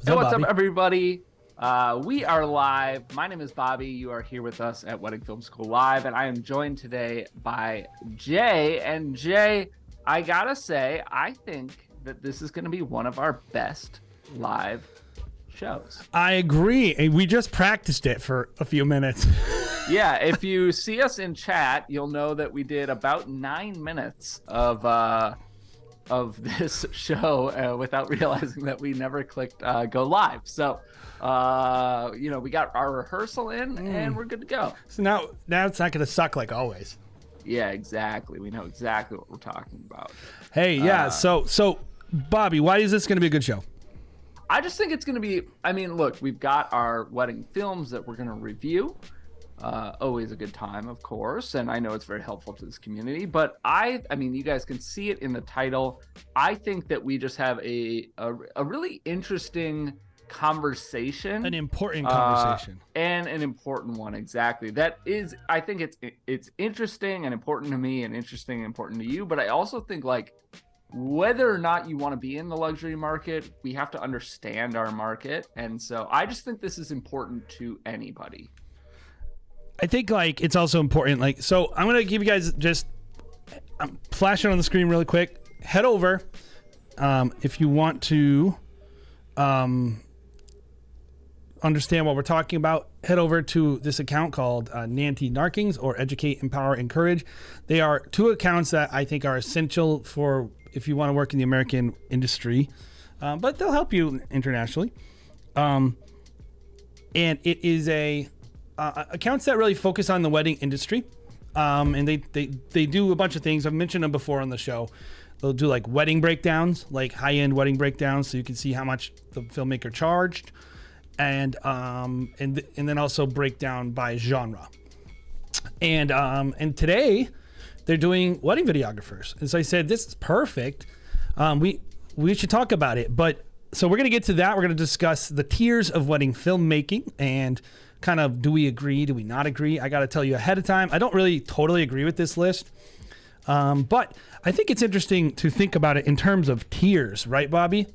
Hey, what's Bobby? up, everybody? We are live. My name is Bobby. You are here with us at Wedding Film School Live, and I am joined today by Jay. And Jay, I gotta say, I think that this is going to be one of our best live shows. I agree. And we just practiced it for a few minutes. Yeah, if you see us in chat, you'll know that we did about 9 minutes of this show without realizing that we never clicked go live. So, we got our rehearsal in and we're good to go. So now it's not going to suck like always. Yeah, exactly. We know exactly what we're talking about. Hey, yeah. So Bobby, why is this going to be a good show? I just think it's going to be, look, we've got our wedding films that we're going to review. Always a good time, of course, and I know it's very helpful to this community, but I mean, you guys can see it in the title. I think that we just have a really interesting conversation. An important conversation. And an important one, exactly. That is, I think it's interesting and important to me and interesting and important to you, but I also think, like, whether or not you want to be in the luxury market, we have to understand our market, and so I just think this is important to anybody. I think, like, it's also important, like, so I'm going to give you guys just flash it on the screen really quick. Head over, if you want to understand what we're talking about, head over to this account called Nanty Narkings, or Educate, Empower, Encourage. They are two accounts that I think are essential for if you want to work in the American industry, but they'll help you internationally. And it is accounts that really focus on the wedding industry, and they do a bunch of things. I've mentioned them before on the show. They'll do like wedding breakdowns, like high-end wedding breakdowns, so you can see how much the filmmaker charged, and then also break down by genre. And today they're doing wedding videographers. And so I said, this is perfect. We should talk about it. But so we're gonna get to that. We're gonna discuss the tiers of wedding filmmaking and kind of, do we agree, do we not agree? I got to tell you ahead of time, I don't really totally agree with this list, but I think it's interesting to think about it in terms of tiers, right, Bobby?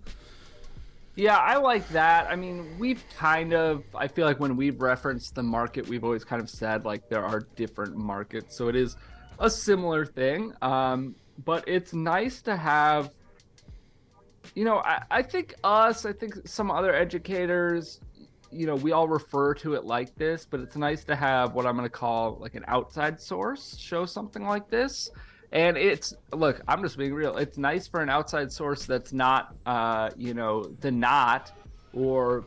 Yeah, I like that. I mean, I feel like when we've referenced the market, we've always kind of said, like, there are different markets, so it is a similar thing, but it's nice to have, I think some other educators, we all refer to it like this, but it's nice to have what I'm going to call like an outside source show something like this. And look, I'm just being real. It's nice for an outside source that's not, the Knot or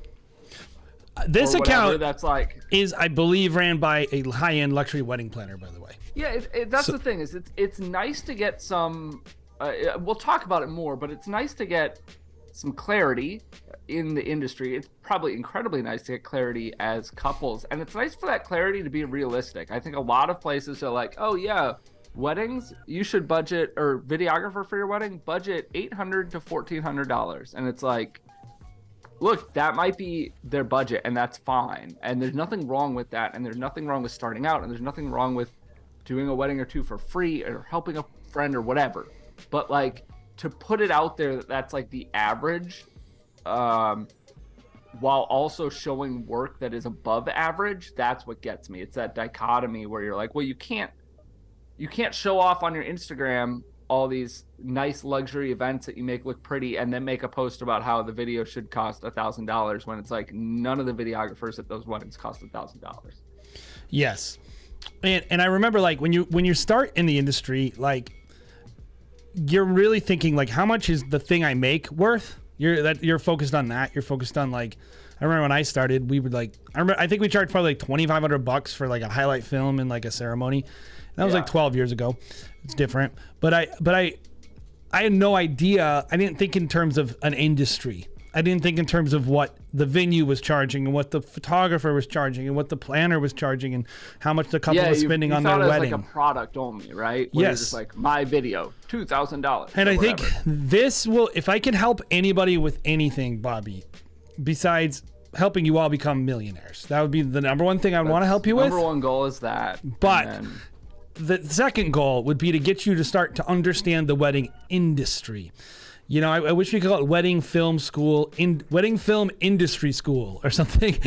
this account that's like is, I believe, ran by a high-end luxury wedding planner, by the way. Yeah, that's the thing is it's nice to get some. We'll talk about it more, but it's nice to get some clarity in the industry. It's probably incredibly nice to get clarity as couples, and it's nice for that clarity to be realistic. I think a lot of places are like, oh yeah, weddings, you should budget, or videographer for your wedding, budget $800 to $1,400, and it's like, look, that might be their budget, and that's fine, and there's nothing wrong with that, and there's nothing wrong with starting out, and there's nothing wrong with doing a wedding or two for free or helping a friend or whatever. But, like, to put it out there that that's like the average, while also showing work that is above average, that's what gets me. It's that dichotomy where you're like, well, you can't show off on your Instagram all these nice luxury events that you make look pretty and then make a post about how the video should cost $1,000 when it's like none of the videographers at those weddings cost $1,000. Yes. And I remember, like, when you start in the industry, like, you're really thinking, like, how much is the thing I make worth? You're focused on that. You're focused on, like, I remember when I started, we would, like, I think we charged probably like $2,500 for like a highlight film and like a ceremony. That was like 12 years ago. It's different, but I had no idea. I didn't think in terms of an industry. I didn't think in terms of what the venue was charging and what the photographer was charging and what the planner was charging and how much the couple was spending on their wedding. Like a product only, right? Where yes. You're just like, my video, $2,000. And I think this will, if I can help anybody with anything, Bobby, besides helping you all become millionaires, that would be the number one thing I want to help you with. Number one goal is that. But the second goal would be to get you to start to understand the wedding industry. You know, I wish we could call it wedding film school, wedding film industry school or something,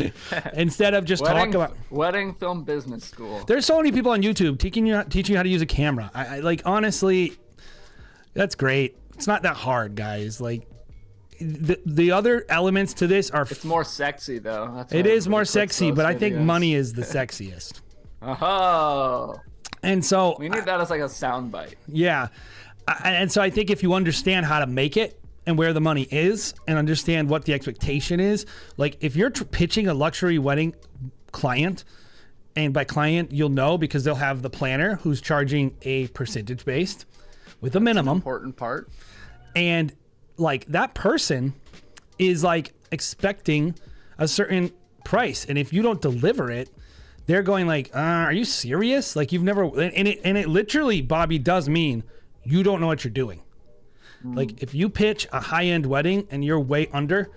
instead of just talk about wedding film business school. There's so many people on YouTube teaching you how to use a camera. I like, honestly, that's great. It's not that hard, guys. Like, the other elements to this are. It's more sexy though. It is more sexy, but I think money is the sexiest. Oh. And so we need that as like a soundbite. Yeah. And so I think if you understand how to make it and where the money is and understand what the expectation is, like if you're pitching a luxury wedding client, and by client, you'll know because they'll have the planner who's charging a percentage based with a minimum. That's an important part. And like that person is like expecting a certain price. And if you don't deliver it, they're going like, are you serious? Like you've never, and it literally, Bobby, does mean you don't know what you're doing. Like if you pitch a high-end wedding and you're way under,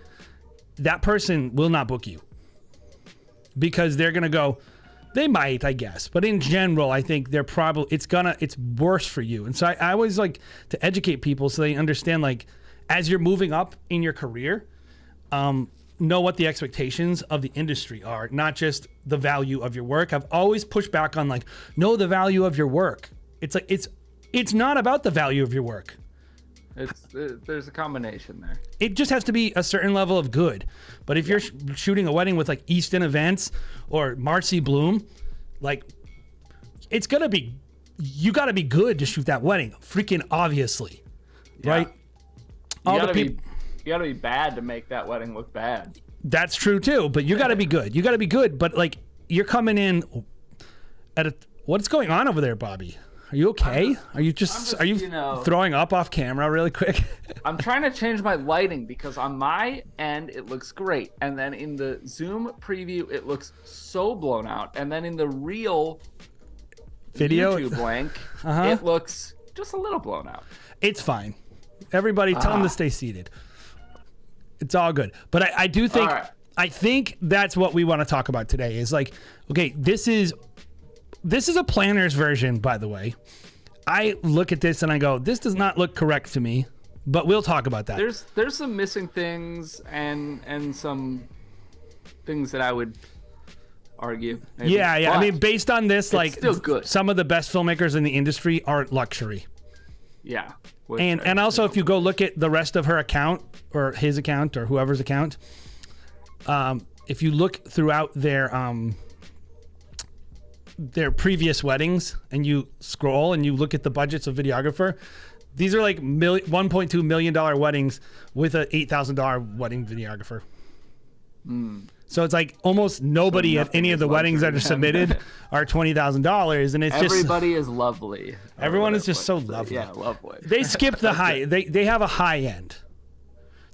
that person will not book you because they're going to go, they might, I guess. But in general, I think they're probably, it's worse for you. And so I always like to educate people so they understand, like, as you're moving up in your career, know what the expectations of the industry are, not just the value of your work. I've always pushed back on like, know the value of your work. It's like, it's not about the value of your work. There's a combination there. It just has to be a certain level of good. But if you're shooting a wedding with like Easton Events or Marcy Bloom, like it's gonna be, you gotta be good to shoot that wedding. Freaking obviously, right? You gotta be bad to make that wedding look bad. That's true too. But you gotta be good. You gotta be good. But like you're coming in at what's going on over there, Bobby? Are you okay? Are you throwing up off camera really quick? I'm trying to change my lighting because on my end it looks great, and then in the Zoom preview it looks so blown out, and then in the real video YouTube link it looks just a little blown out. It's fine. Everybody, tell them to stay seated. It's all good. But I do think I think that's what we want to talk about today. Is like, okay, this is a planner's version, by the way. I look at this and I go, this does not look correct to me, but we'll talk about that. There's some missing things and some things that I would argue. Maybe. Yeah. I mean, based on this, like, still good. Some of the best filmmakers in the industry are luxury. Yeah. And also, if you go look at the rest of her account or his account or whoever's account, if you look throughout their previous weddings and you scroll and you look at the budgets of videographer, these are like $1.2 million weddings with an $8,000 wedding videographer. So it's like almost nobody at any of the weddings that are submitted are $20,000, and it's everybody is lovely. Everyone is just so lovely. Yeah, lovely. They skip the high. They have a high end.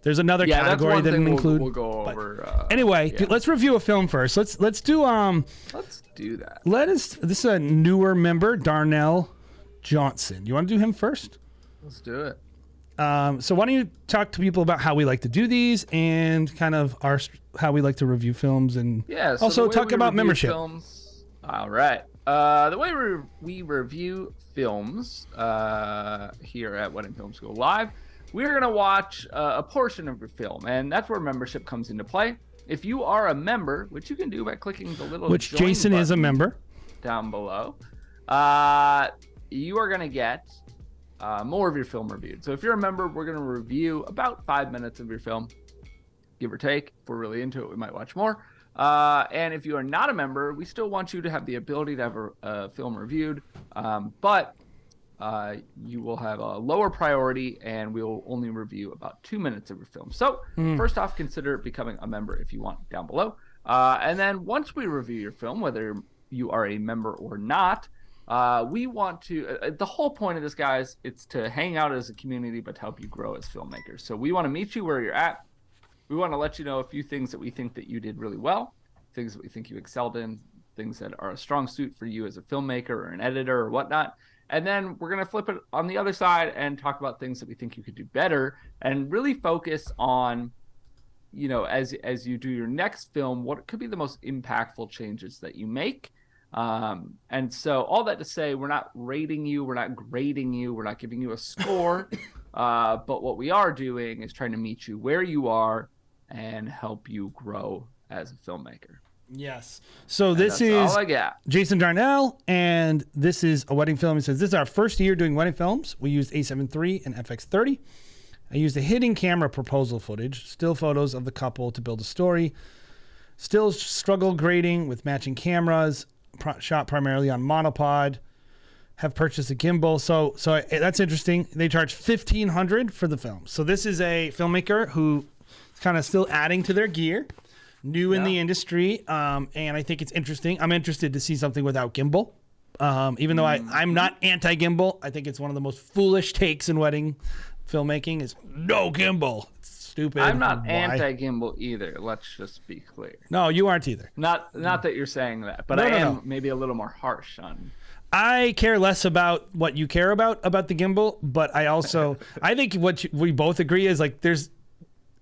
There's another category that didn't include. We'll go over. Anyway, let's review a film first. Let's do Let's do that. This is a newer member, Darnell Johnson. You want to do him first? Let's do it. So why don't you talk to people about how we like to do these and kind of how we like to review films, and so also talk about membership. Films. All right. The way we review films here at Wedding Film School Live, we're going to watch a portion of your film, and that's where membership comes into play. If you are a member, which you can do by clicking the little which join Jason is a member down below, you are going to get more of your film reviewed. So if you're a member, we're going to review about 5 minutes of your film, give or take. If we're really into it, we might watch more. And if you are not a member, we still want you to have the ability to have a film reviewed, but you will have a lower priority, and we will only review about 2 minutes of your film. So first off, consider becoming a member if you want down below. And then once we review your film, whether you are a member or not, we want to, the whole point of this, guys, it's to hang out as a community, but to help you grow as filmmakers. So we want to meet you where you're at. We want to let you know a few things that we think that you did really well, things that we think you excelled in, things that are a strong suit for you as a filmmaker or an editor or whatnot. And then we're going to flip it on the other side and talk about things that we think you could do better, and really focus on, you know, as you do your next film, what could be the most impactful changes that you make. And so all that to say, we're not rating you, we're not grading you, we're not giving you a score. But what we are doing is trying to meet you where you are and help you grow as a filmmaker. Yes. So And this that's is all I got. Jason Darnell, and this is a wedding film. He says, this is our first year doing wedding films. We used A7 III and FX30. I used a hidden camera proposal footage, still photos of the couple to build a story. Still struggle grading with matching cameras, shot primarily on monopod. Have purchased a gimbal. So that's interesting. They charge $1,500 for the film. So this is a filmmaker who is kind of still adding to their gear. New in the industry, and I think it's interesting. I'm interested to see something without gimbal. Even though I'm not anti-gimbal, I think it's one of the most foolish takes in wedding filmmaking is no gimbal. It's stupid. I'm not anti-gimbal either. Let's just be clear. No, you aren't either. Not that you're saying that, but I am maybe a little more harsh on. I care less about what you care about the gimbal, but I also I think we both agree is like there's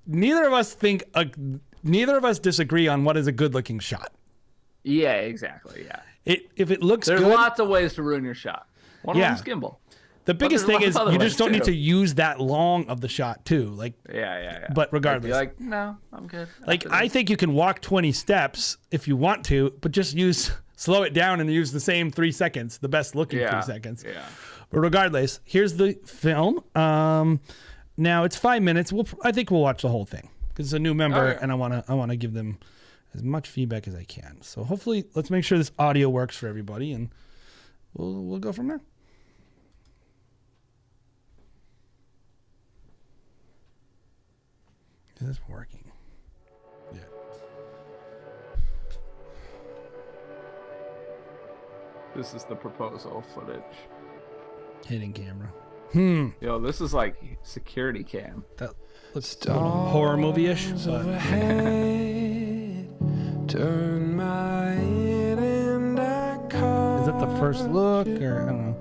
neither of us disagree on what is a good-looking shot. Yeah, exactly. Yeah. If it looks There's good, lots of ways to ruin your shot. One of them's gimbal. The biggest thing is you just don't need to use that long of the shot too. Like yeah. But regardless, like no, I'm good. Like I think you can walk 20 steps if you want to, but just slow it down and use the same 3 seconds, the best looking 3 seconds. Yeah. But regardless, here's the film. Now it's 5 minutes. I think we'll watch the whole thing because it's a new member, and I want to give them as much feedback as I can. So hopefully, let's make sure this audio works for everybody, and we'll go from there. Is this working? Yeah. This is the proposal footage. Hidden camera. Yo, this is like security cam. That looks a little horror movie-ish. Turn my head and I call. Is that the first look, or I don't know?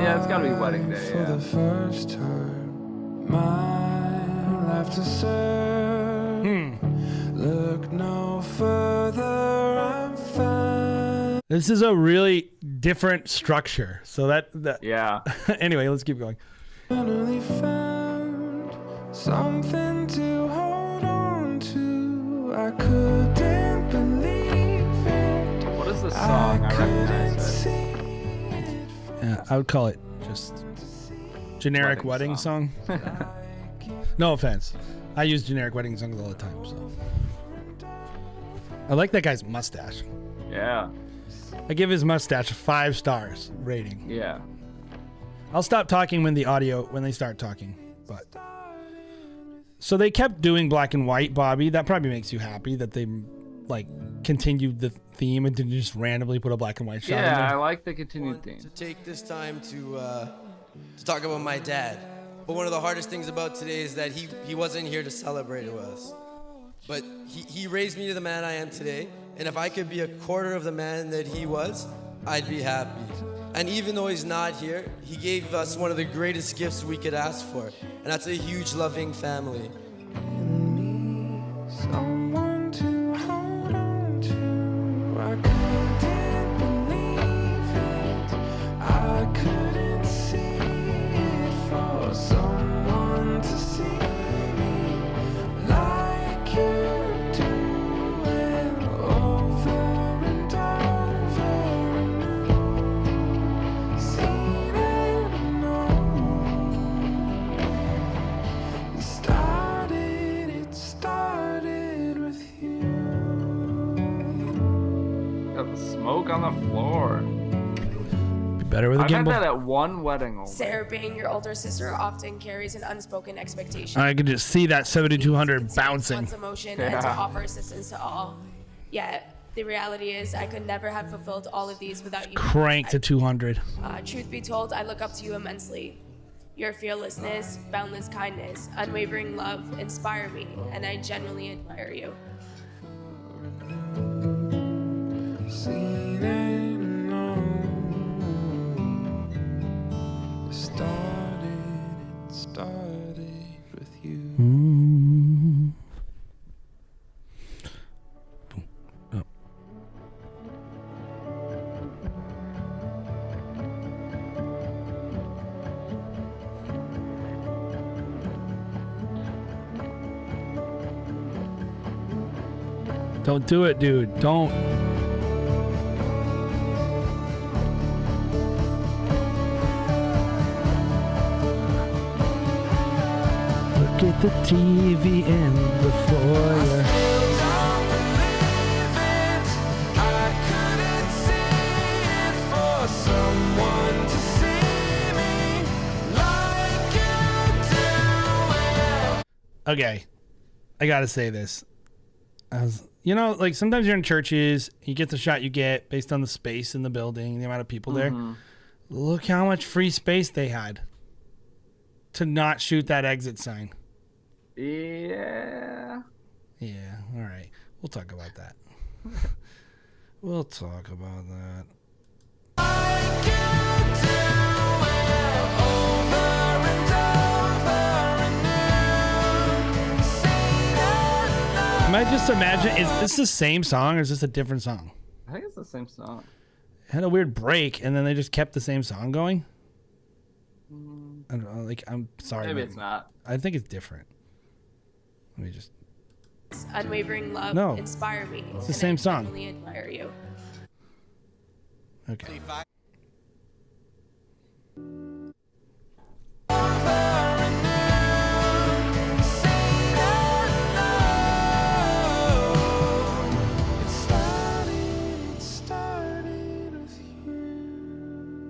Yeah, it's gotta be wedding day. For the first time, my life to serve. Look no further, I'm fine. This is a really different structure. So that Yeah. Anyway, let's keep going. Finally found something to hold on to. I couldn't believe it. What is this song? I recognize it. I would call it just generic wedding song. No offense. I use generic wedding songs all the time. So I like that guy's mustache. Yeah. I give his mustache 5 stars rating. Yeah. I'll stop talking when they start talking. But so they kept doing black and white, Bobby. That probably makes you happy that they like continued the theme and didn't just randomly put a black and white shot in there. Yeah, I like the continued theme. To take this time to talk about my dad. But one of the hardest things about today is that he wasn't here to celebrate with us. But he raised me to the man I am today. And if I could be a quarter of the man that he was, I'd be happy. And even though he's not here, he gave us one of the greatest gifts we could ask for. And that's a huge, loving family. Someone to hold on to. I couldn't believe it. I couldn't see it for someone to see me like you do. And over and over and seen and known. It started with you. Got the smoke on the floor. Be better with a I've had gimbal. that at one wedding only. Sarah, being your older sister, often carries an unspoken expectation. I could just see that 7200 bouncing. One's emotion and to offer assistance to all. Yet, the reality is, I could never have fulfilled all of these without you. Crank to 200. Truth be told, I look up to you immensely. Your fearlessness, boundless kindness, unwavering love inspire me, and I genuinely admire you. Seen and known. It started with you. Oh. Don't do it, dude. Don't. Look at the TV in the foyer. Don't believe it. I couldn't see it for someone to see me like you do it. Okay, I gotta say this. Like sometimes you're in churches, you get the shot you get based on the space in the building, the amount of people there. Look how much free space they had to not shoot that exit sign. Yeah. Yeah, all right. We'll talk about that. We'll talk about that. Like you do it over and over and say that Am I just imagine? Is this the same song or is this a different song? I think it's the same song. It had a weird break and then they just kept the same song going. I don't know. Like, I'm sorry. Maybe but it's not. I think it's different. Let me just. Unwavering love No. inspire me. It's the same song. I genuinely admire you. Okay. it started with you.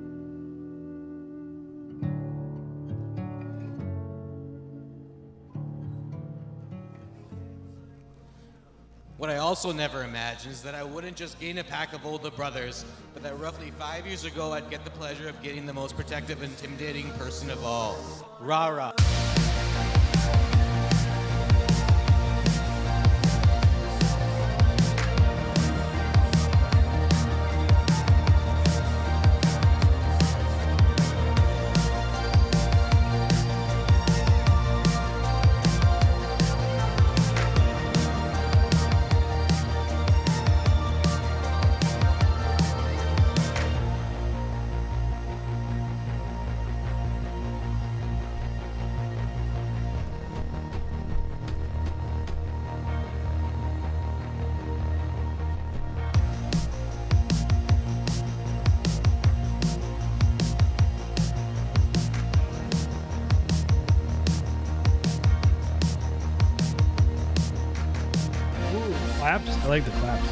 What I also never imagined is that I wouldn't just gain a pack of older brothers, but that roughly 5 years ago I'd get the pleasure of getting the most protective and intimidating person of all. Rara. Claps? I like the claps.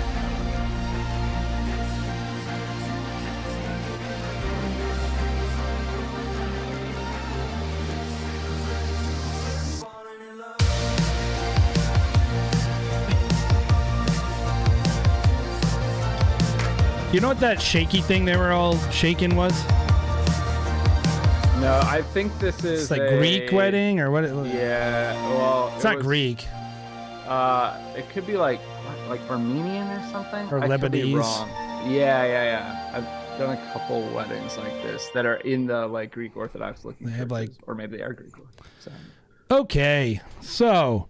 You know what that shaky thing they were all shaking was? No, I think this is It's like Greek wedding or what? Yeah, well, It's not Greek. It could be like Armenian or something. Or I could be Lebanese. wrong. Yeah. I've done a couple weddings like this that are in the like Greek Orthodox looking They have, churches, like- or maybe they are Greek Orthodox. So. Okay, so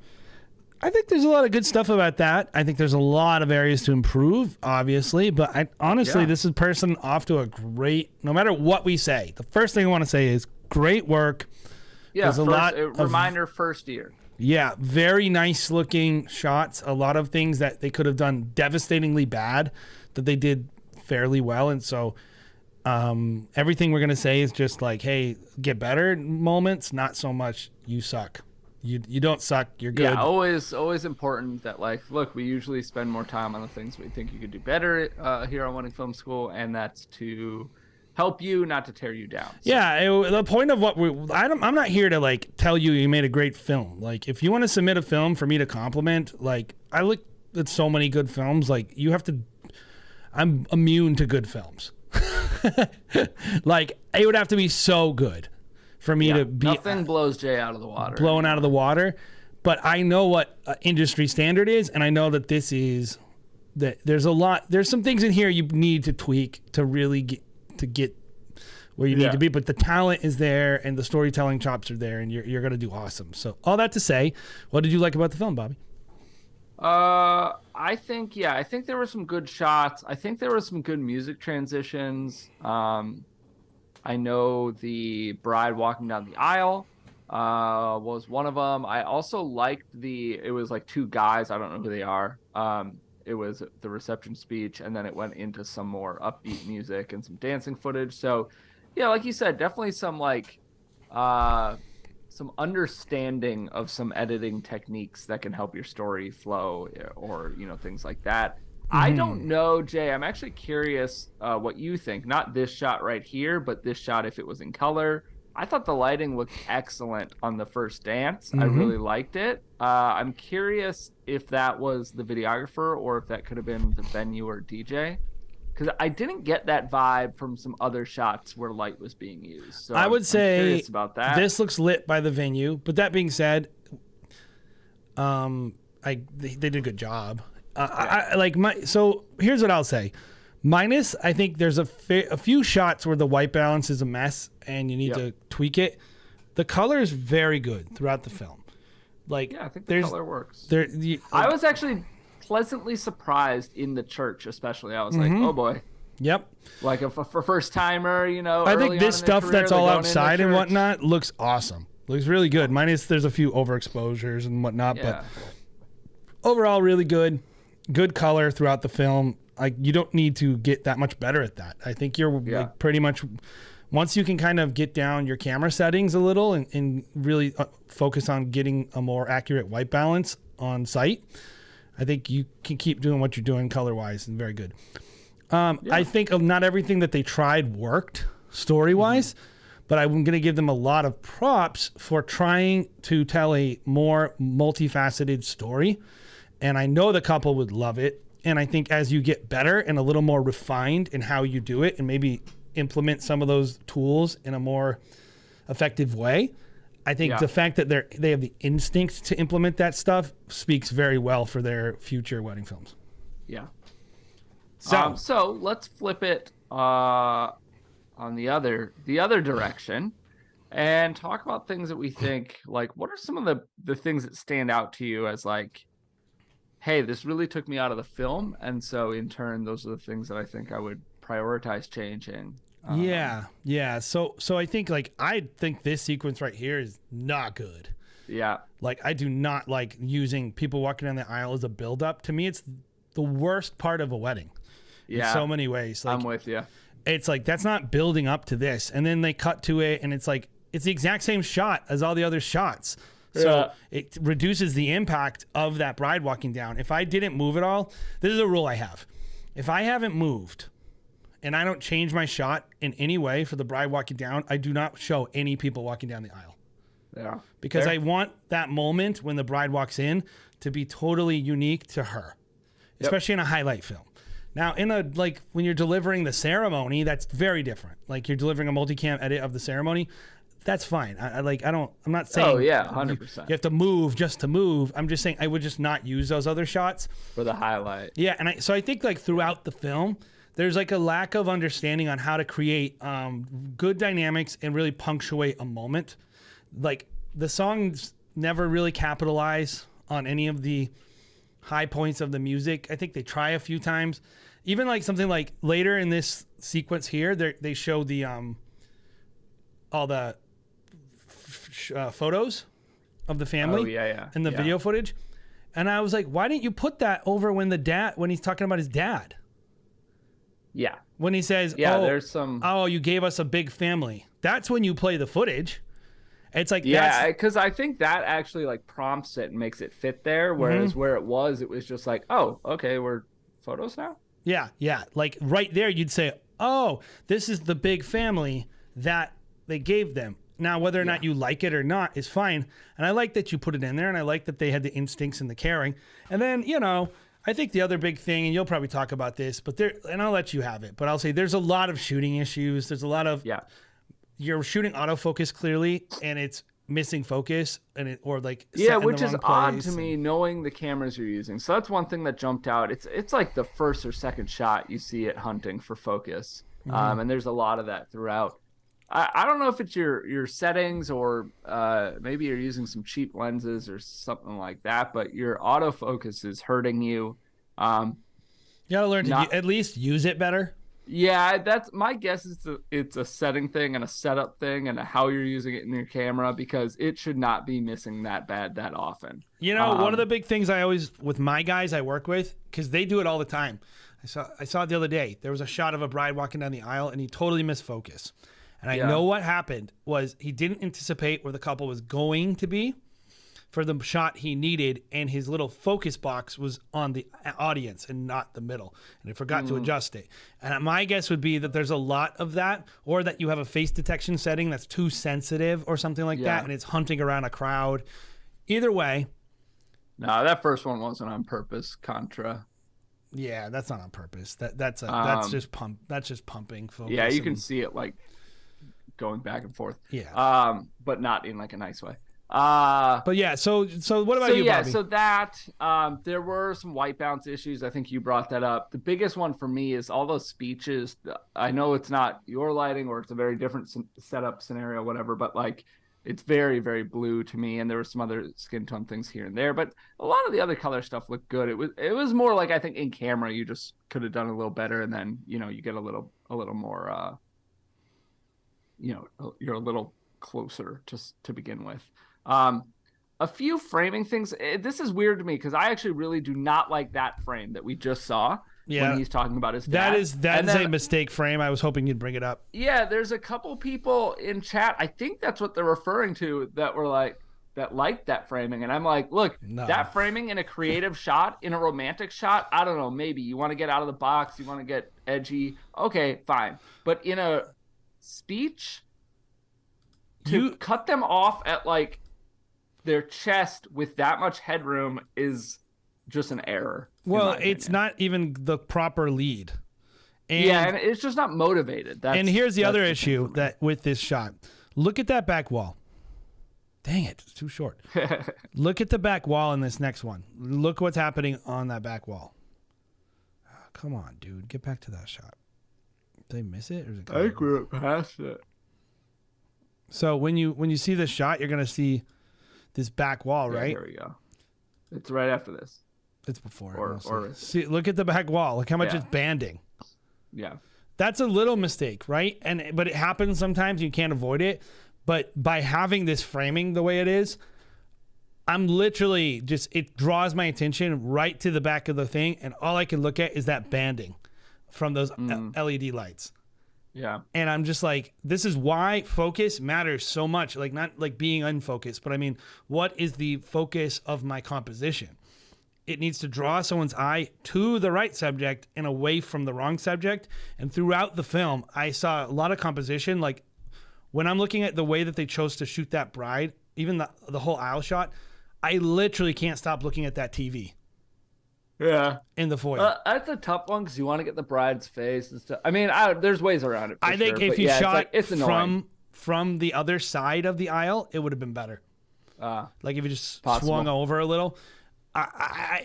I think there's a lot of good stuff about that. I think there's a lot of areas to improve, obviously, but honestly, Yeah. this is person off to a great. No matter what we say, the first thing I want to say is great work. Yeah, There's a lot of- reminder first year. Yeah, very nice looking shots. A lot of things that they could have done devastatingly bad that they did fairly well. And so everything we're going to say is just like, hey, get better moments, not so much you suck. You don't suck. You're good. Yeah, always important that like, look, we usually spend more time on the things we think you could do better here on Winning Film School, and that's to help you, not to tear you down. So, Yeah, the point of what I'm not here to like tell you you made a great film. Like if you want to submit a film for me to compliment, like I look at so many good films, like you have to, I'm immune to good films. Like it would have to be so good for me to be nothing blows Jay out of the water. blown out of the water. But I know what industry standard is, and I know that this is that there's some things in here you need to tweak to really get where you need to be, but the talent is there and the storytelling chops are there, and you're going to do awesome. So all that to say, what did you like about the film, Bobby? I think there were some good shots. I think there were some good music transitions. I know the bride walking down the aisle was one of them. I also liked it was like two guys. I don't know who they are. it was the reception speech, and then it went into some more upbeat music and some dancing footage. So yeah, like you said, definitely some some understanding of some editing techniques that can help your story flow, or things like that. I don't know, Jay. I'm actually curious what you think. Not this shot right here, but this shot if it was in color. I thought the lighting looked excellent on the first dance. I really liked it. I'm curious if that was the videographer or if that could have been the venue or DJ. Because I didn't get that vibe from some other shots where light was being used. So I would say I'm curious about that. This looks lit by the venue. But that being said, they did a good job. So here's what I'll say. Minus, I think there's a few shots where the white balance is a mess and you need to tweak it. The color is very good throughout the film. Like, yeah, I think the color works. I was actually pleasantly surprised in the church, especially. I was like, oh boy. Yep. Like for first timer, I think this stuff that's all outside and whatnot looks awesome. Looks really good. Minus there's a few overexposures and whatnot, but overall really good. Good color throughout the film. Like, you don't need to get that much better at that. I think you're like pretty much, once you can kind of get down your camera settings a little and really focus on getting a more accurate white balance on site, I think you can keep doing what you're doing color-wise and very good. I think not everything that they tried worked story-wise, but I'm going to give them a lot of props for trying to tell a more multifaceted story. And I know the couple would love it. And I think as you get better and a little more refined in how you do it and maybe implement some of those tools in a more effective way, I think the fact that they have the instinct to implement that stuff speaks very well for their future wedding films. Yeah. So let's flip it on the other direction and talk about things that we think, like, what are some of the things that stand out to you as like, hey, this really took me out of the film, and so in turn, those are the things that I think I would prioritize changing. Yeah. So I think I think this sequence right here is not good. Yeah. Like, I do not like using people walking down the aisle as a build-up. To me, it's the worst part of a wedding. Yeah. In so many ways. Like, I'm with you. It's like, that's not building up to this. And then they cut to it, and it's like, it's the exact same shot as all the other shots. So it reduces the impact of that bride walking down. If I didn't move at all, this is a rule I have. If I haven't moved and I don't change my shot in any way for the bride walking down, I do not show any people walking down the aisle. Yeah. Because I want that moment when the bride walks in to be totally unique to her, especially in a highlight film. Now, when you're delivering the ceremony, that's very different. Like, you're delivering a multicam edit of the ceremony. That's fine. I'm not saying. Oh yeah, 100%. You have to move just to move. I'm just saying I would just not use those other shots for the highlight. Yeah, and so I think throughout the film, there's a lack of understanding on how to create good dynamics and really punctuate a moment. Like, the songs never really capitalize on any of the high points of the music. I think they try a few times. Even something like later in this sequence here, they show the all the photos of the family and the video footage. And I was like, why didn't you put that over when he's talking about his dad? Yeah. When he says, there's some... Oh, you gave us a big family. That's when you play the footage. It's like, because I think that actually prompts it and makes it fit there. Whereas where it was just like, oh, okay, we're photos now. Yeah. Like right there, you'd say, oh, this is the big family that they gave them. Now, whether or not you like it or not is fine. And I like that you put it in there, and I like that they had the instincts and the caring. And then, I think the other big thing, and you'll probably talk about this, and I'll let you have it, but I'll say there's a lot of shooting issues. There's a lot of, you're shooting autofocus clearly, and it's missing focus, which is odd to me, knowing the cameras you're using. So that's one thing that jumped out. It's like the first or second shot you see it hunting for focus. And there's a lot of that throughout. I don't know if it's your settings or maybe you're using some cheap lenses or something like that, but your autofocus is hurting you. You gotta learn to at least use it better. Yeah, that's my guess. It's a setting thing and a setup thing and how you're using it in your camera, because it should not be missing that bad that often. You know, one of the big things I always, with my guys I work with, because they do it all the time. I saw it the other day. There was a shot of a bride walking down the aisle, and he totally missed focus. And I know what happened was he didn't anticipate where the couple was going to be for the shot he needed, and his little focus box was on the audience and not the middle, and he forgot to adjust it. And my guess would be that there's a lot of that, or that you have a face detection setting that's too sensitive or something like that, and it's hunting around a crowd. Either way. No, that first one wasn't on purpose. Contra. Yeah, that's not on purpose. That's just pumping focus. Yeah, you can see it like going back and forth. Yeah. But not in like a nice way. But yeah, so what about you, Bobby? So that there were some white bounce issues. I think you brought that up. The biggest one for me is all those speeches. I know it's not your lighting, or it's a very different setup scenario, whatever, but like it's very, very blue to me, and there were some other skin tone things here and there, but a lot of the other color stuff looked good. It was more like, I think in camera you just could have done a little better, and then you get a little more you're a little closer just to begin with. A few framing things. This is weird to me because I actually really do not like that frame that we just saw when he's talking about his dad. That is a mistake frame. I was hoping you'd bring it up. Yeah, there's a couple people in chat, I think that's what they're referring to, that were like, that liked that framing. And I'm like, look, that framing in a creative shot, in a romantic shot, I don't know, maybe you want to get out of the box, you want to get edgy. Okay, fine. But in a speech, to cut them off at like their chest with that much headroom is just an error. Well, it's not even the proper lead. And it's just not motivated. And here's the other issue that with this shot. Look at that back wall. Dang it, it's too short. Look at the back wall in this next one. Look what's happening on that back wall. Oh, come on, dude. Get back to that shot. Did they miss it? Or is it I think we were past it. So when you see this shot, you're going to see this back wall, right? Here we go. It's right after this. It's before. Or see, look at the back wall. Look how much it's banding. Yeah. That's a little mistake, right? But it happens sometimes. You can't avoid it. But by having this framing the way it is, I'm literally it draws my attention right to the back of the thing, and all I can look at is that banding from those LED lights. Yeah. And I'm just like, this is why focus matters so much. Like, not like being unfocused, but I mean, what is the focus of my composition? It needs to draw someone's eye to the right subject and away from the wrong subject. And throughout the film, I saw a lot of composition. Like, when I'm looking at the way that they chose to shoot that bride, even the whole aisle shot, I literally can't stop looking at that TV. Yeah. In the foyer. That's a tough one because you want to get the bride's face and stuff. I mean, there's ways around it. I think if you shot it's from the other side of the aisle, it would have been better. Like if you just swung over a little.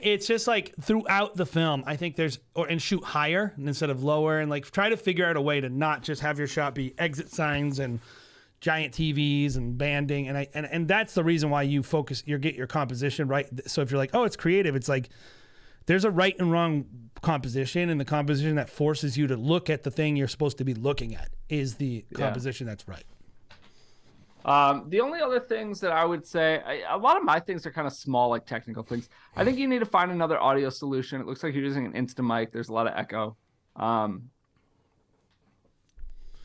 It's just like throughout the film, I think and shoot higher instead of lower, and like try to figure out a way to not just have your shot be exit signs and giant TVs and banding, and that's the reason why you get your composition right. So if you're like, oh, it's creative, it's like there's a right and wrong composition, and the composition that forces you to look at the thing you're supposed to be looking at is the composition that's right. The only other things that I would say, a lot of my things are kind of small, like technical things. I think you need to find another audio solution. It looks like you're using an Instamic. There's a lot of echo.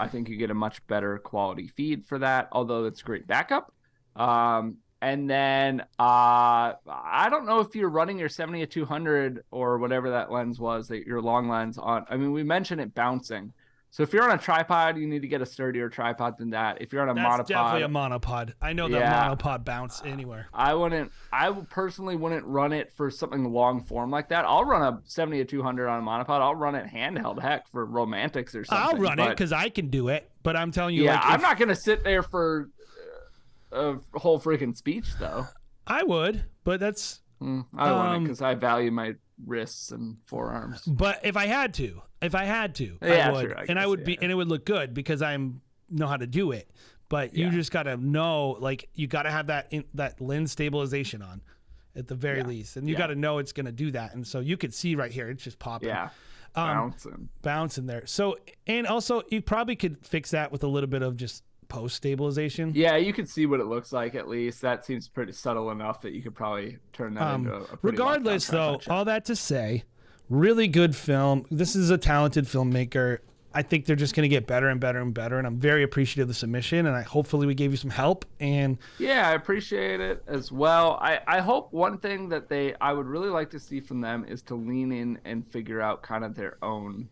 I think you get a much better quality feed for that, although that's great backup. And then I don't know if you're running your 70-200 or whatever that lens was, that your long lens on. I mean, we mentioned it bouncing. So if you're on a tripod, you need to get a sturdier tripod than that. If you're on a monopod, that's definitely a monopod. I know that monopod bounce anywhere. I personally wouldn't run it for something long form like that. I'll run a 70-200 on a monopod. I'll run it handheld, heck, for romantics or something. I'll run it because I can do it. But I'm telling you, I'm not gonna sit there for a whole freaking speech though. I would, but that's I wouldn't because I value my wrists and forearms. But if I had to, I would, sure, and I would be, and it would look good because I know how to do it. But you just gotta know, like, you gotta have that lens stabilization on, at the very least, and you gotta know it's gonna do that. And so you could see right here, it's just popping. Yeah. bouncing there. So, and also you probably could fix that with a little bit of just post stabilization. Yeah, you could see what it looks like at least. That seems pretty subtle enough that you could probably turn that into a pretty Regardless, though, lockdown all that to say, really good film. This is a talented filmmaker. I think they're just going to get better and better and better, and I'm very appreciative of the submission, and hopefully we gave you some help. And yeah, I appreciate it as well. I hope one thing that I would really like to see from them is to lean in and figure out kind of their own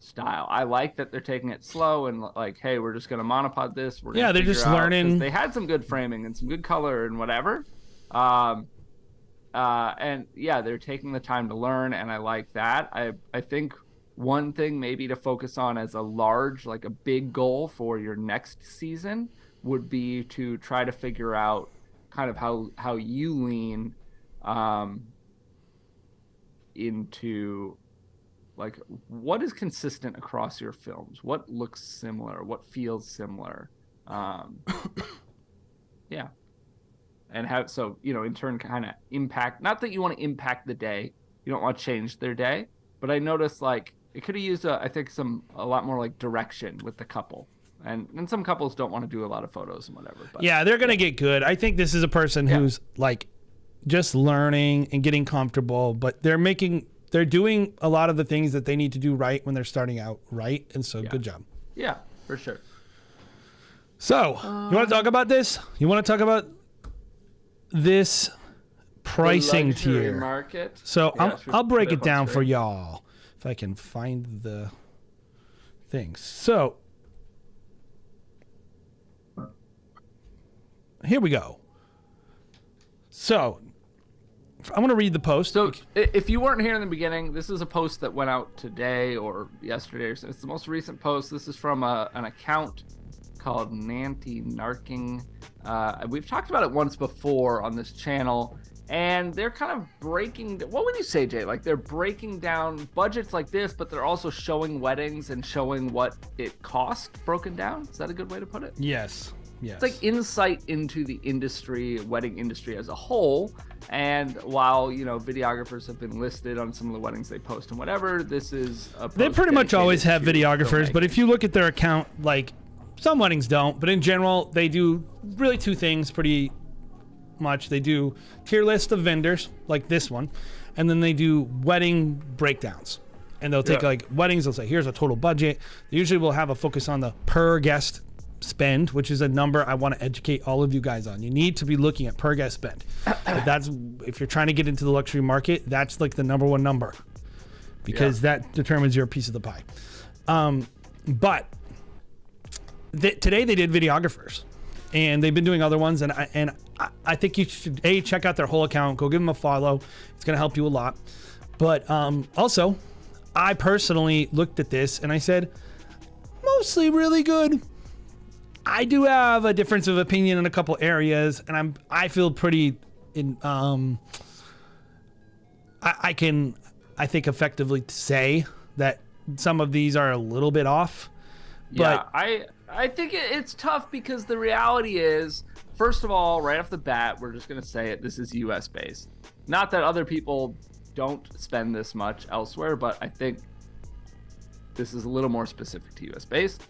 style. I like that they're taking it slow and like, hey, we're just going to monopod this. We're gonna they're just figure out, learning. 'cause they had some good framing and some good color and whatever. And yeah, they're taking the time to learn, and I like that. I think one thing maybe to focus on as like a big goal for your next season would be to try to figure out kind of how you lean into like what is consistent across your films, what looks similar, what feels similar. Yeah. And have, so, in turn kind of impact, not that you want to impact the day, you don't want to change their day, but I noticed like it could have used I think a lot more like direction with the couple, and some couples don't want to do a lot of photos and whatever, but yeah, they're gonna get good. I think this is a person who's like just learning and getting comfortable, but they're doing a lot of the things that they need to do right when they're starting out, right? And so good job. Yeah, for sure. So you want to talk about this? You want to talk about this pricing The luxury tier market. So Yeah, I'll break put it up on down for screen. y'all if I can find the things. So here we go. So I want to read the post. So if you weren't here in the beginning, this is a post that went out today or yesterday. Or so. It's the most recent post. This is from an account called Nanty Narking. We've talked about it once before on this channel, and they're kind of breaking. What would you say, Jay? Like they're breaking down budgets like this, but they're also showing weddings and showing what it cost broken down. Is that a good way to put it? Yes. It's like insight into the industry, wedding industry as a whole. And while, videographers have been listed on some of the weddings they post and whatever, this is a They post pretty much always have dedicated to videographers, but filmmaking. if you look at their account, like some weddings don't, but in general, they do really two things pretty much. They do tier list of vendors, like this one, and then they do wedding breakdowns. And they'll take like weddings, they'll say, here's a total budget. They usually will have a focus on the per guest spend, which is a number I want to educate all of you guys on. You need to be looking at per guest spend. If you're trying to get into the luxury market, that's like the number one number, because that determines your piece of the pie. But today they did videographers, and they've been doing other ones, and I think you should check out their whole account, go give them a follow. It's going to help you a lot. But also, I personally looked at this and I said, mostly really good. I do have a difference of opinion in a couple areas, and I feel pretty I think effectively say that some of these are a little bit off. But yeah, I think it's tough because the reality is, first of all, right off the bat, we're just going to say it, this is US based. Not that other people don't spend this much elsewhere, but I think this is a little more specific to US based.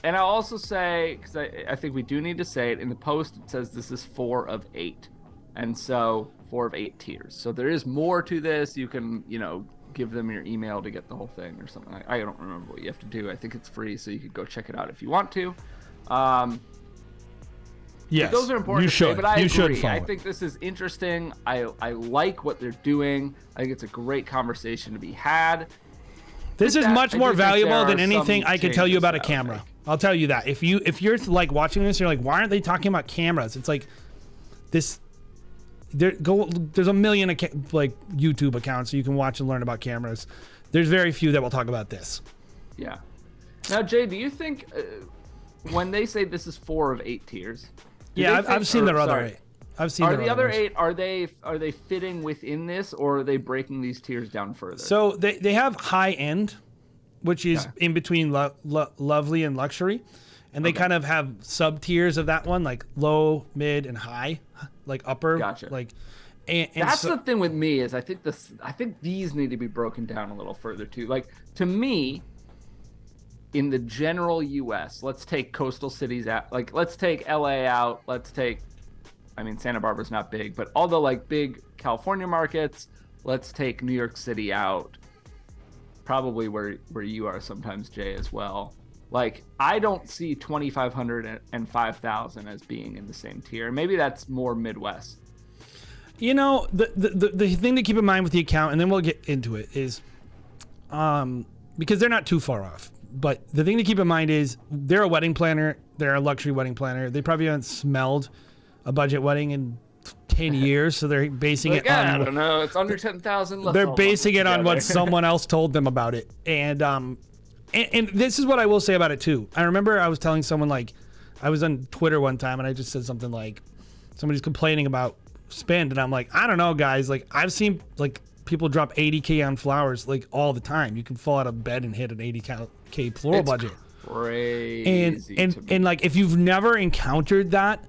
And I'll also say, because I think we do need to say it, in the post it says this is 4 of 8. And so 4 of 8 tiers. So there is more to this. You can, give them your email to get the whole thing or something. I don't remember what you have to do. I think it's free, so you could go check it out if you want to. yes, those are important you to should. say, but I you agree. should follow I it. think this is interesting. I like what they're doing. I think it's a great conversation to be had. This is that, much I more do think valuable there than are anything some I could tell you changes about a that I would camera. make. I'll tell you that. If you're like watching this, you're like, why aren't they talking about cameras? It's like this. There's a million like YouTube accounts so you can watch and learn about cameras. There's very few that will talk about this. Yeah. Now, Jay, do you think when they say this is 4 of 8 tiers? Yeah, I've seen their other 8. I've seen Are their the other ones. 8 are they fitting within this, or are they breaking these tiers down further? So they have high end, which is in between lovely and luxury, and they kind of have sub tiers of that one, like low, mid, and high, like upper. Gotcha. Like, And That's so, the thing with me is I think these need to be broken down a little further too. Like to me, in the general U.S., let's take coastal cities out. Like let's take L.A. out. I mean, Santa Barbara's not big, but all the like big California markets. Let's take New York City out. Probably where you are sometimes, Jay, as well. Like I don't see 2,500 and 5,000 as being in the same tier. Maybe that's more Midwest. you know, the thing to keep in mind with the account, and then we'll get into it, is because they're not too far off. But the thing to keep in mind is they're a wedding planner. They're a luxury wedding planner. They probably haven't smelled a budget wedding in 10 years, so they're basing Like, it on. I don't know. It's under 10,000. They're basing it on what someone else told them about it. And this is what I will say about it too. I remember I was telling someone, like, I was on Twitter one time and I just said something like, somebody's complaining about spend, and I'm like, I don't know, guys. Like, I've seen like people drop $80K on flowers like all the time. You can fall out of bed and hit an $80K floral budget. Crazy. And like, if you've never encountered that,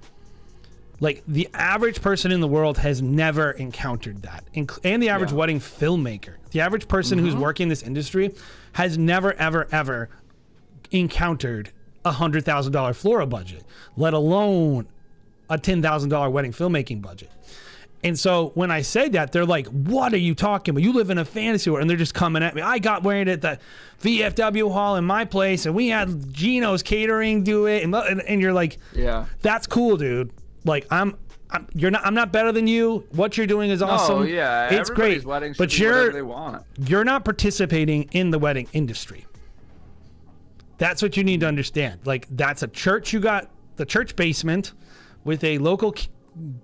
like the average person in the world has never encountered that, and the average wedding filmmaker, the average person who's working this industry, has never ever encountered $100,000 floral budget, let alone a $10,000 wedding filmmaking budget. And so when I say that, they're like, what are you talking about? You live in a fantasy world. And they're just coming at me. I got married at the VFW hall in my place, and we had Gino's Catering do it. And you're like, Yeah. that's cool, dude. Like, I'm not better than you. What you're doing is awesome. Oh yeah, It's everybody's great. wedding should But be whatever they want. you're not participating in the wedding industry. That's what you need to understand. Like, that's a church. You got the church basement with a local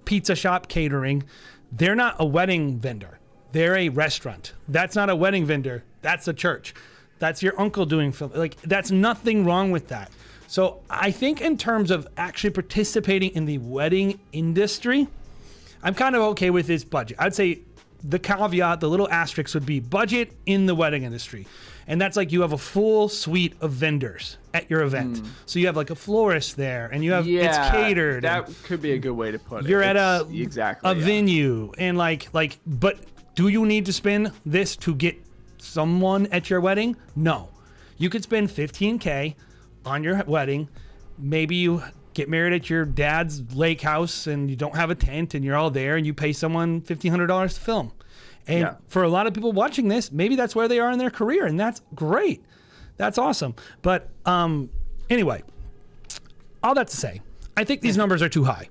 pizza shop catering. They're not a wedding vendor. They're a restaurant. That's not a wedding vendor. That's a church. That's your uncle doing film. Like, that's nothing wrong with that. So I think in terms of actually participating in the wedding industry, I'm kind of okay with this budget. I'd say the caveat, the little asterisk would be budget in the wedding industry. And that's like you have a full suite of vendors at your event. So you have like a florist there, and you have it's catered. That could be a good way to put it. You're at exactly a venue, and like, but do you need to spend this to get someone at your wedding? No. You could spend $15K on your wedding. Maybe you get married at your dad's lake house and you don't have a tent and you're all there, and you pay someone $1,500 to film. And for a lot of people watching this, maybe that's where they are in their career, and that's great. That's awesome. But anyway, all that to say, I think these numbers are too high,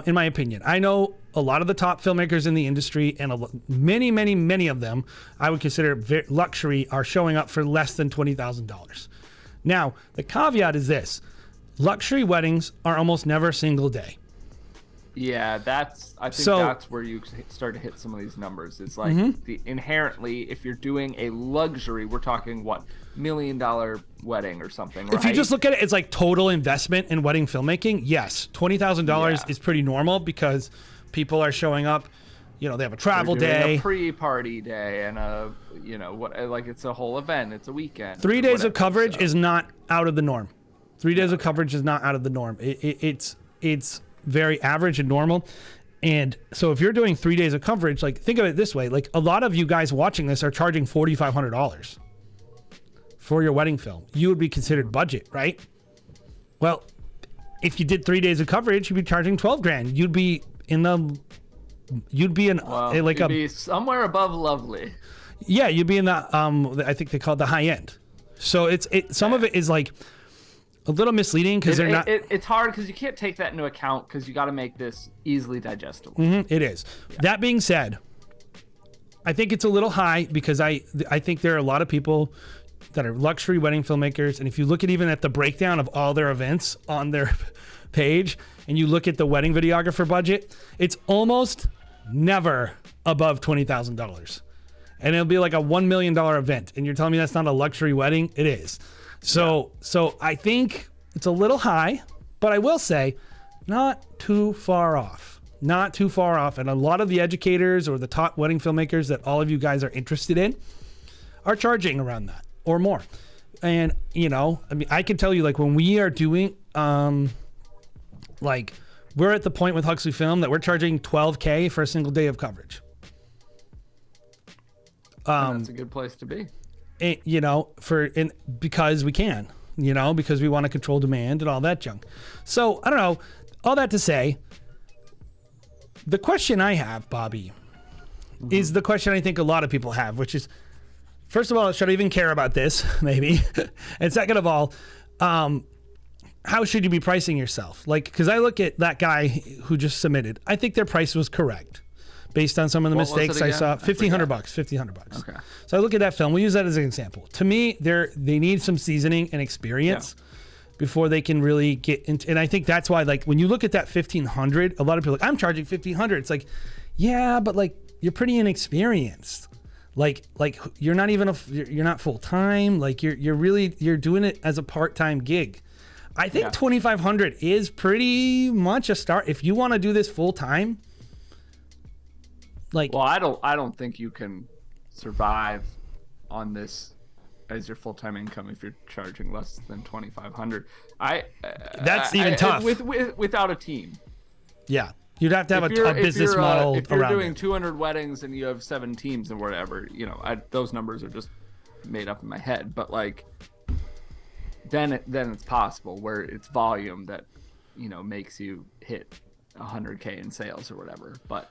in my opinion. I know a lot of the top filmmakers in the industry, and many of them I would consider luxury, are showing up for less than $20,000. Now, the caveat is this. Luxury weddings are almost never single day. Yeah, I think that's where you start to hit some of these numbers. It's like inherently, if you're doing a luxury, we're talking what, $1 million wedding or something, right? If you just look at it, it's like total investment in wedding filmmaking. Yes, $20,000 is pretty normal because people are showing up. You know, they have a travel day, a pre-party day, and like it's a whole event. It's a weekend. 3 days of coverage is not out of the norm. 3 days of coverage is not out of the norm. It's very average and normal. And so if you're doing 3 days of coverage, like, think of it this way, like a lot of you guys watching this are charging $4,500 for your wedding film. You would be considered budget, right? Well, if you did 3 days of coverage, you'd be charging 12 grand. You'd be somewhere above lovely. Yeah, you'd be in the I think they call it the high end. So some of it is like a little misleading because they're not. It's hard because you can't take that into account because you got to make this easily digestible. It is. Yeah. That being said, I think it's a little high because I think there are a lot of people that are luxury wedding filmmakers, and if you look at even at the breakdown of all their events on their page, and you look at the wedding videographer budget, it's almost never above $20,000, and it'll be like a $1 million event, and you're telling me that's not a luxury wedding? It is. So I think it's a little high, but I will say not too far off. Not too far off. And a lot of the educators or the top wedding filmmakers that all of you guys are interested in are charging around that or more. And, you know, I mean, I can tell you, like, when we are doing like we're at the point with Huxley Film that we're charging $12K for a single day of coverage. That's a good place to be. Because we can, because we want to control demand and all that junk. So I don't know. All that to say, the question I have, Bobby, is the question I think a lot of people have, which is, first of all, should I even care about this? Maybe. And second of all, how should you be pricing yourself? Like, because I look at that guy who just submitted. I think their price was correct based on some of the What was mistakes it I again? saw. I $1,500. forget. $1,500. Okay. So I look at that film. We'll use that as an example. To me, they need some seasoning and experience before they can really get into. And I think that's why, like, when you look at that $1,500, a lot of people are like, I'm charging $1,500. It's like, yeah, but like you're pretty inexperienced. Like you're not even you're not full time. Like you're doing it as a part-time gig. I think $2,500 is pretty much a start if you want to do this full time. Like, Well, I don't think you can survive on this as your full-time income if you're charging less than $2,500. That's even tough. Without a team. yeah, you'd have to have a business model if you're around doing it. 200 weddings and you have 7 teams and whatever, those numbers are just made up in my head. But like, then it's possible where it's volume that makes you hit 100K in sales or whatever. But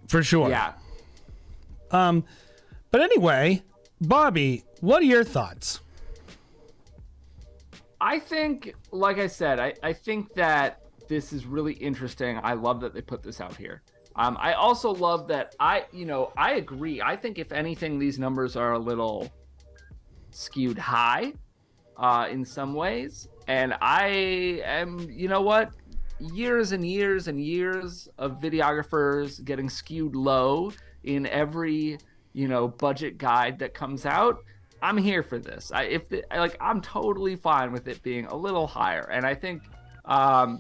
For sure. yeah, But anyway, Bobby, what are your thoughts? I think, like I said, I think that this is really interesting. I love that they put this out here. I also love that I agree. I think if anything, these numbers are a little skewed high in some ways. And I am, years and years and years of videographers getting skewed low in every, budget guide that comes out. I'm here for this. I'm totally fine with it being a little higher. And I think, I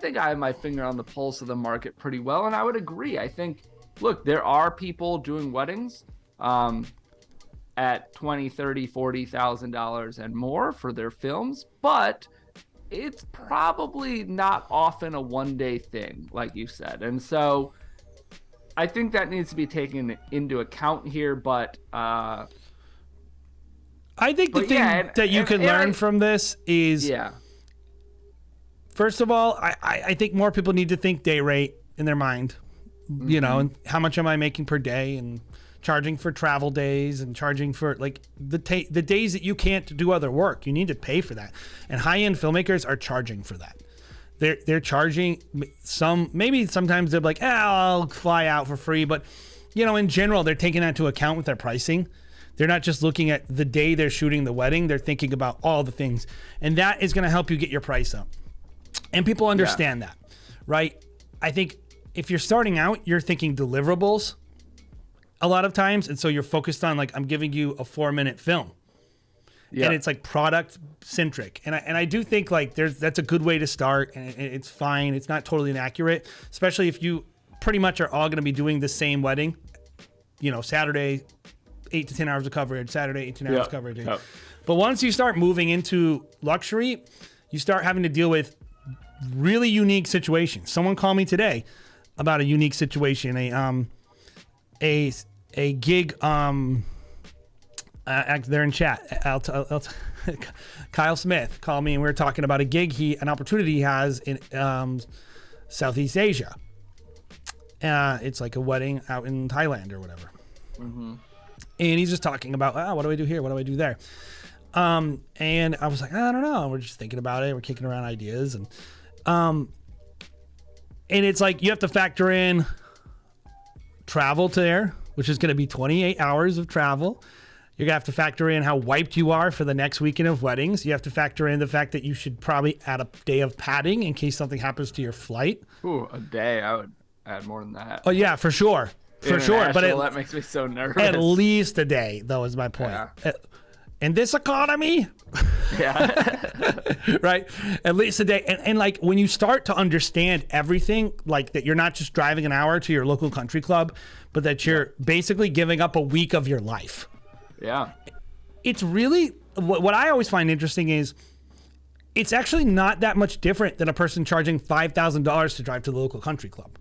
think I have my finger on the pulse of the market pretty well. And I would agree. I think, look, there are people doing weddings at $20,000, $30,000, $40,000 and more for their films, but it's probably not often a one-day thing, like you said. And so I think that needs to be taken into account here. But I think the thing that you can learn from this is, first of all, I think more people need to think day rate in their mind, and how much am I making per day, and charging for travel days, and charging for like the days that you can't do other work. You need to pay for that. And high-end filmmakers are charging for that. They're charging maybe sometimes they're like, I'll fly out for free. But, in general, they're taking that into account with their pricing. They're not just looking at the day they're shooting the wedding. They're thinking about all the things. And that is going to help you get your price up. And people understand that, right? I think if you're starting out, you're thinking deliverables a lot of times. And so you're focused on, like, I'm giving you a 4-minute film. Yeah. And it's like product centric. And I do think like that's a good way to start, and it's fine. It's not totally inaccurate, especially if you pretty much are all going to be doing the same wedding, Saturday, 8 to 10 hours of coverage, Saturday, 8 to 10 hours of coverage. Yep. But once you start moving into luxury, you start having to deal with really unique situations. Someone called me today about a unique situation, a gig, they're in chat. Kyle Smith called me and we were talking about a gig an opportunity he has in Southeast Asia. It's like a wedding out in Thailand or whatever. Mm-hmm. And he's just talking about, what do I do here? What do I do there? And I was like, I don't know. We're just thinking about it. We're kicking around ideas. And it's like you have to factor in travel to there, which is going to be 28 hours of travel. You're going to have to factor in how wiped you are for the next weekend of weddings. You have to factor in the fact that you should probably add a day of padding in case something happens to your flight. Ooh, a day. I would add more than that. Oh, yeah, for sure. For sure. But that makes me so nervous. At least a day, though, is my point. Yeah. In this economy? Yeah. Right? At least a day. And like when you start to understand everything, like that you're not just driving an hour to your local country club, but that you're basically giving up a week of your life. Yeah. It's really, what I always find interesting is it's actually not that much different than a person charging $5,000 to drive to the local country club.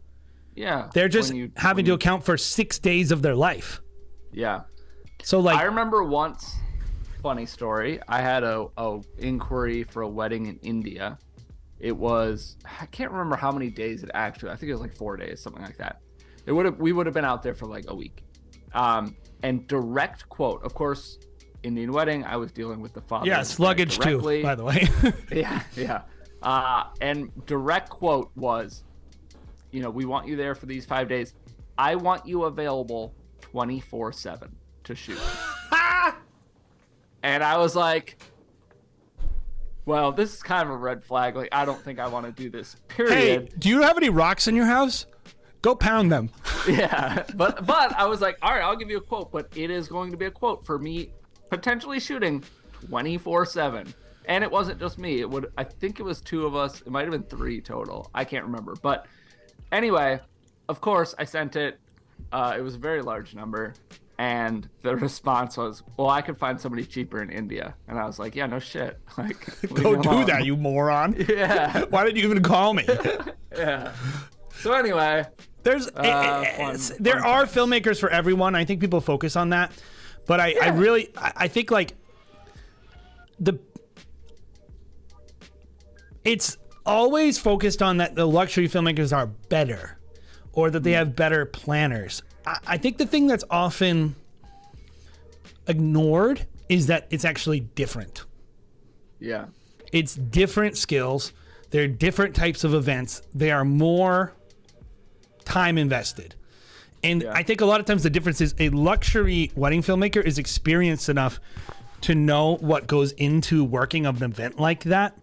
Yeah. They're just when having to account for 6 days of their life. Yeah. So like, I remember once, funny story, I had a inquiry for a wedding in India. It was, I can't remember how many days it actually, I think it was like 4 days, something like that. We would have been out there for like a week. And direct quote, of course, Indian wedding, I was dealing with the father. yes, luggage directly. too, by the way. Yeah. And direct quote was, we want you there for these 5 days. I want you available 24/7 to shoot. And I was like, well, this is kind of a red flag. Like, I don't think I want to do this, period. Hey, do you have any rocks in your house? Go pound them. Yeah. But I was like, all right, I'll give you a quote, but it is going to be a quote for me potentially shooting 24/7. And it wasn't just me. I think it was 2 of us. It might have been 3 total. I can't remember. But anyway, of course, I sent it. It was a very large number. And the response was, well, I could find somebody cheaper in India. And I was like, yeah, no shit. Like, Go do that, you moron. Yeah. Why didn't you even call me? Yeah. So anyway, There fun are times. filmmakers for everyone. I think people focus on that. But I think like it's always focused on that the luxury filmmakers are better or that they have better planners. I think the thing that's often ignored is that it's actually different. yeah. It's different skills. They're different types of events. They are more time invested. And Yeah. I think a lot of times the difference is a luxury wedding filmmaker is experienced enough to know what goes into working of an event like that.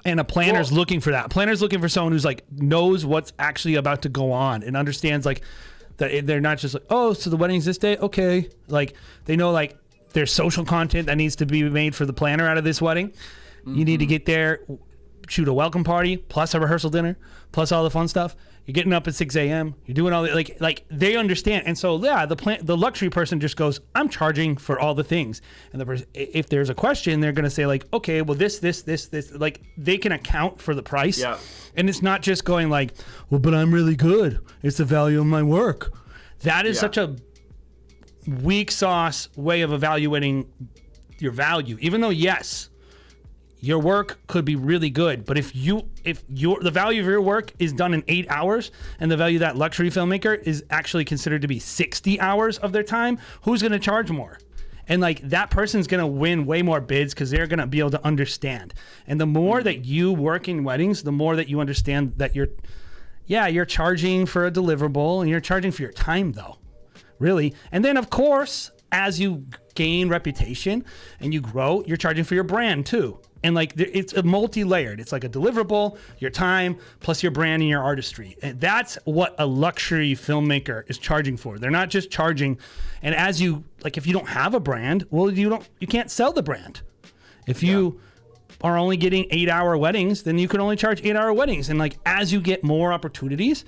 And a planner's looking for that. A planner's looking for someone who's like knows what's actually about to go on and understands like that they're not just like, oh, so the wedding's this day? Okay. Like they know like there's social content that needs to be made for the planner out of this wedding. You need to get there, shoot a welcome party, plus a rehearsal dinner, plus all the fun stuff. You're getting up at 6 a.m. You're doing all the like they understand. And so yeah, the luxury person just goes, I'm charging for all the things. And if there's a question, they're gonna say like, okay, well this, like they can account for the price. Yeah. And it's not just going like, well, but I'm really good. It's the value of my work. That is Yeah. such a weak sauce way of evaluating your value. Even though yes, your work could be really good, but if the value of your work is done in 8 hours and the value of that luxury filmmaker is actually considered to be 60 hours of their time, who's going to charge more? And like that person's going to win way more bids because they're going to be able to understand. And the more that you work in weddings, the more that you understand that you're charging for a deliverable and you're charging for your time though, really. And then of course, as you gain reputation and you grow, you're charging for your brand too. And like it's a multi-layered. It's like a deliverable, your time, plus your brand and your artistry. And that's what a luxury filmmaker is charging for. They're not just charging. And as you like, if you don't have a brand, well, you can't sell the brand. If you are only getting 8-hour weddings, then you can only charge 8-hour weddings. And like as you get more opportunities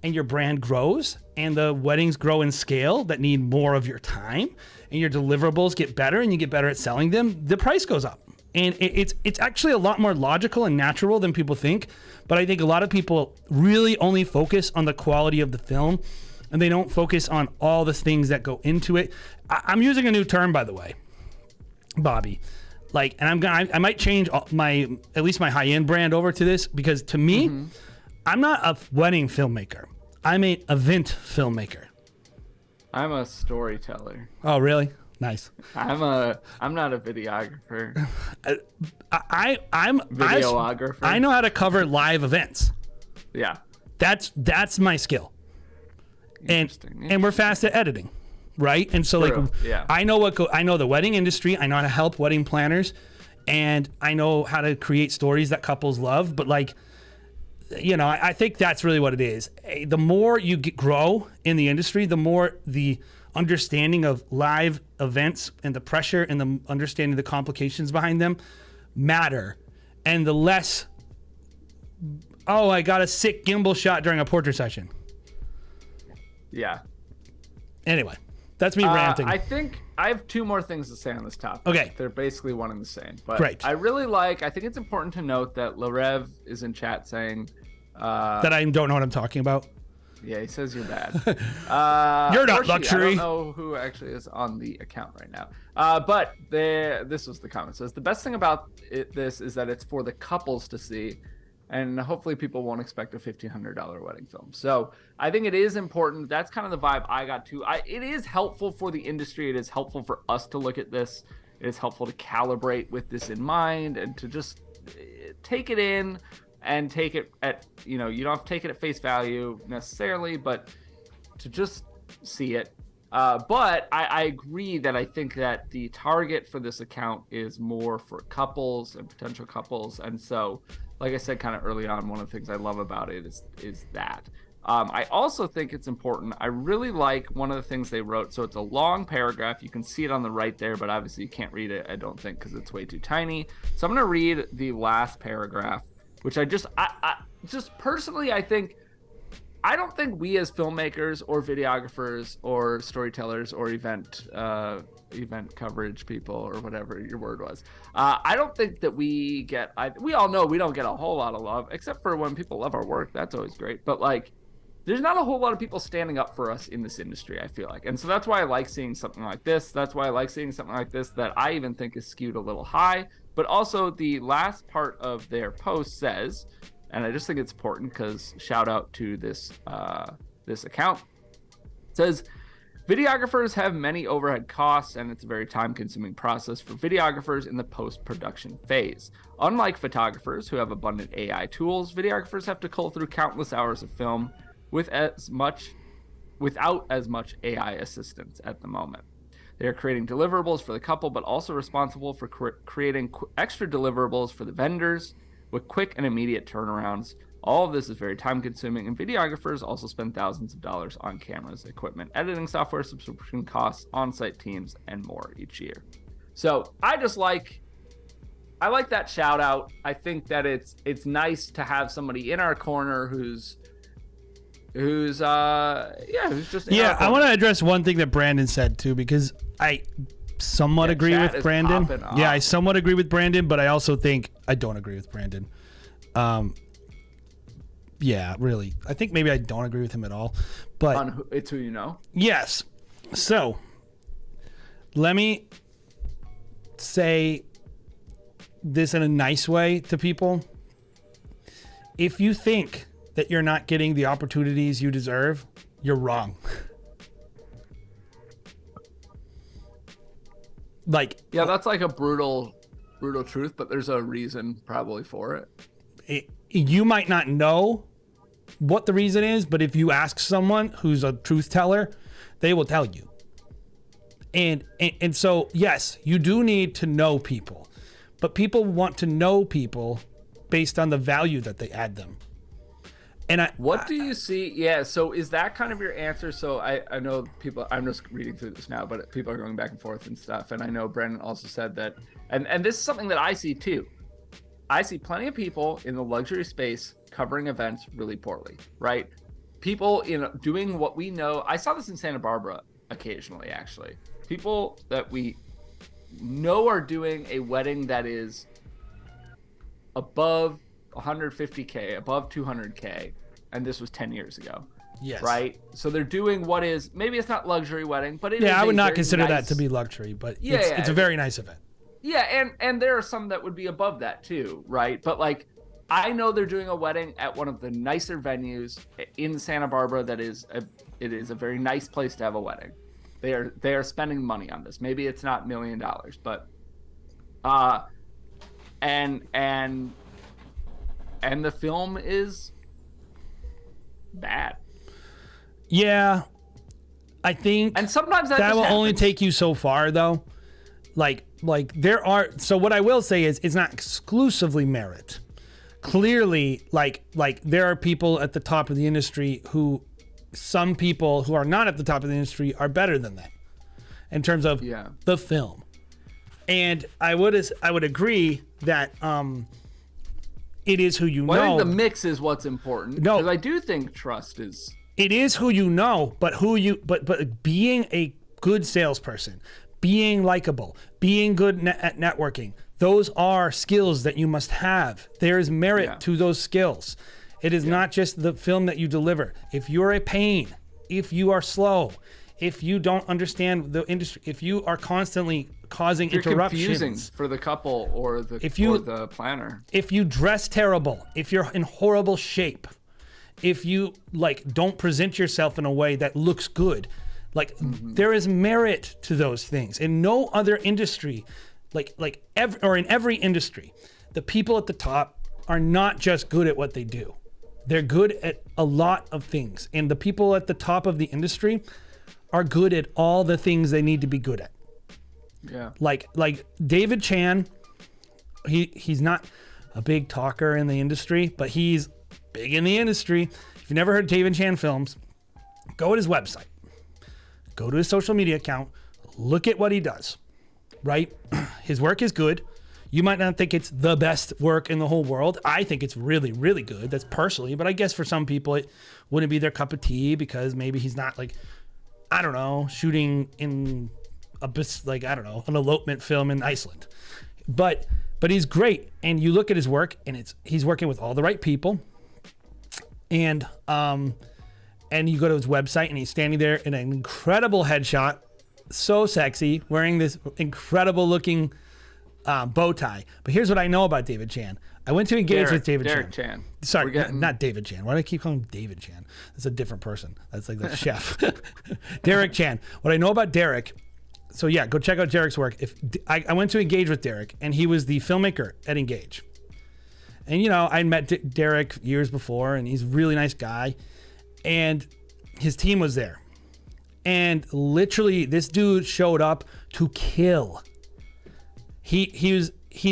and your brand grows and the weddings grow in scale that need more of your time and your deliverables get better and you get better at selling them, the price goes up. And it's actually a lot more logical and natural than people think. But I think a lot of people really only focus on the quality of the film and they don't focus on all the things that go into it. I'm using a new term, by the way, Bobby. Like, and I might change at least my high-end brand over to this because to me, I'm not a wedding filmmaker. I'm an event filmmaker. I'm a storyteller. Oh, really? Nice. I'm not a videographer. I'm Videographer. I know how to cover live events. Yeah. That's my skill. Interesting. And we're fast at editing, right? And so True, like yeah. I know the wedding industry, I know how to help wedding planners, and I know how to create stories that couples love, but like I think that's really what it is. The more you grow in the industry, the more the understanding of live events and the pressure and the understanding the complications behind them matter, and the less, oh, I got a sick gimbal shot during a portrait session. Yeah. Anyway, That's me ranting. I think I have two more things to say on this topic. Okay. They're basically one and the same. But Great. I think it's important to note that Larev is in chat saying that I don't know what I'm talking about. Yeah, he says you're bad. You're not or she. luxury. I don't know who actually is on the account right now. But this was the comment. It says the best thing about this is that it's for the couples to see, and hopefully people won't expect a $1,500 wedding film. So I think it is important. That's kind of the vibe I got too. It is helpful for the industry. It is helpful for us to look at this. It is helpful to calibrate with this in mind and to just take it in. And take it at, you don't have to take it at face value necessarily, but to just see it. But I agree that I think that the target for this account is more for couples and potential couples. And so, like I said kind of early on, one of the things I love about it is that. I also think it's important. I really like one of the things they wrote. So it's a long paragraph. You can see it on the right there, but obviously you can't read it, I don't think, because it's way too tiny. So I'm going to read the last paragraph, which I just personally, I don't think we as filmmakers or videographers or storytellers or event coverage people or whatever your word was, I don't think that we all know we don't get a whole lot of love, except for when people love our work. That's always great. But like, there's not a whole lot of people standing up for us in this industry, I feel like. And so that's why I like seeing something like this. That's why I like seeing something like this that I even think is skewed a little high. But also the last part of their post says, and I just think it's important because shout out to this account, it says, videographers have many overhead costs and it's a very time-consuming process for videographers in the post-production phase. Unlike photographers who have abundant AI tools, videographers have to cull through countless hours of film without as much AI assistance at the moment. They are creating deliverables for the couple, but also responsible for creating extra deliverables for the vendors with quick and immediate turnarounds. All of this is very time consuming, and videographers also spend thousands of dollars on cameras, equipment, editing software, subscription costs, on-site teams, and more each year. So I like that shout out. I think that it's nice to have somebody in our corner who's just I want to address one thing that Brandon said too, because I somewhat agree with Brandon. Yeah, I somewhat agree with Brandon, but I also think I don't agree with Brandon. Yeah, really. I think maybe I don't agree with him at all. But it's who you know. Yes. So let me say this in a nice way to people. If you think that you're not getting the opportunities you deserve, you're wrong. Like, yeah, that's like a brutal truth, but there's a reason probably for it. You might not know what the reason is, but if you ask someone who's a truth teller, they will tell you. And so, yes, you do need to know people, but people want to know people based on the value that they add them. And what do you see? Yeah, so is that kind of your answer? So I know people, I'm just reading through this now, but people are going back and forth and stuff. And I know Brendan also said that, and this is something that I see too. I see plenty of people in the luxury space covering events really poorly, right? People doing what we know. I saw this in Santa Barbara occasionally, actually. People that we know are doing a wedding that is above 150K, above 200K, and this was 10 years ago. Yes. Right? So they're doing what is, maybe it's not luxury wedding, but it is. Yeah, I would not consider that to be luxury, but it's a very nice event. Yeah, and there are some that would be above that too, right? But like, I know they're doing a wedding at one of the nicer venues in Santa Barbara it is a very nice place to have a wedding. They are spending money on this. Maybe it's not $1 million, but and the film is bad. Yeah, I think, and sometimes that will just only happens. take you so far, though. Like there are. So what I will say is, it's not exclusively merit. Clearly, like there are people at the top of the industry who, some people who are not at the top of the industry are better than them, in terms of the film. And I would agree that it is who you know. I think the mix is what's important. No, because I do think trust is. It is who you know, but but being a good salesperson, being likable, being good at networking. Those are skills that you must have. There is merit to those skills. It is not just the film that you deliver. If you're a pain, if you are slow, if you don't understand the industry, if you are constantly causing interruptions, confusing for the couple or the planner. If you dress terrible, if you're in horrible shape, if you don't present yourself in a way that looks good, there is merit to those things. In no other industry, in every industry, the people at the top are not just good at what they do. They're good at a lot of things. And the people at the top of the industry are good at all the things they need to be good at. Yeah. Like David Chan, he's not a big talker in the industry, but he's big in the industry. If you've never heard David Chan films, go to his website. Go to his social media account. Look at what he does, right? His work is good. You might not think it's the best work in the whole world. I think it's really, really good. That's personally, but I guess for some people it wouldn't be their cup of tea because maybe he's not shooting in an elopement film in Iceland. But he's great. And you look at his work and he's working with all the right people. And you go to his website and he's standing there in an incredible headshot, so sexy, wearing this incredible looking bow tie. But here's what I know about David Chan. I went to engage with Derek Chan. Sorry, not David Chan. Why do I keep calling him David Chan? That's a different person. That's like the chef. Derek Chan. What I know about Derek, so yeah, go check out Derek's work. I went to engage with Derek, and he was the filmmaker at Engage. And, I met Derek years before, and he's a really nice guy. And his team was there. And literally, this dude showed up to kill. He's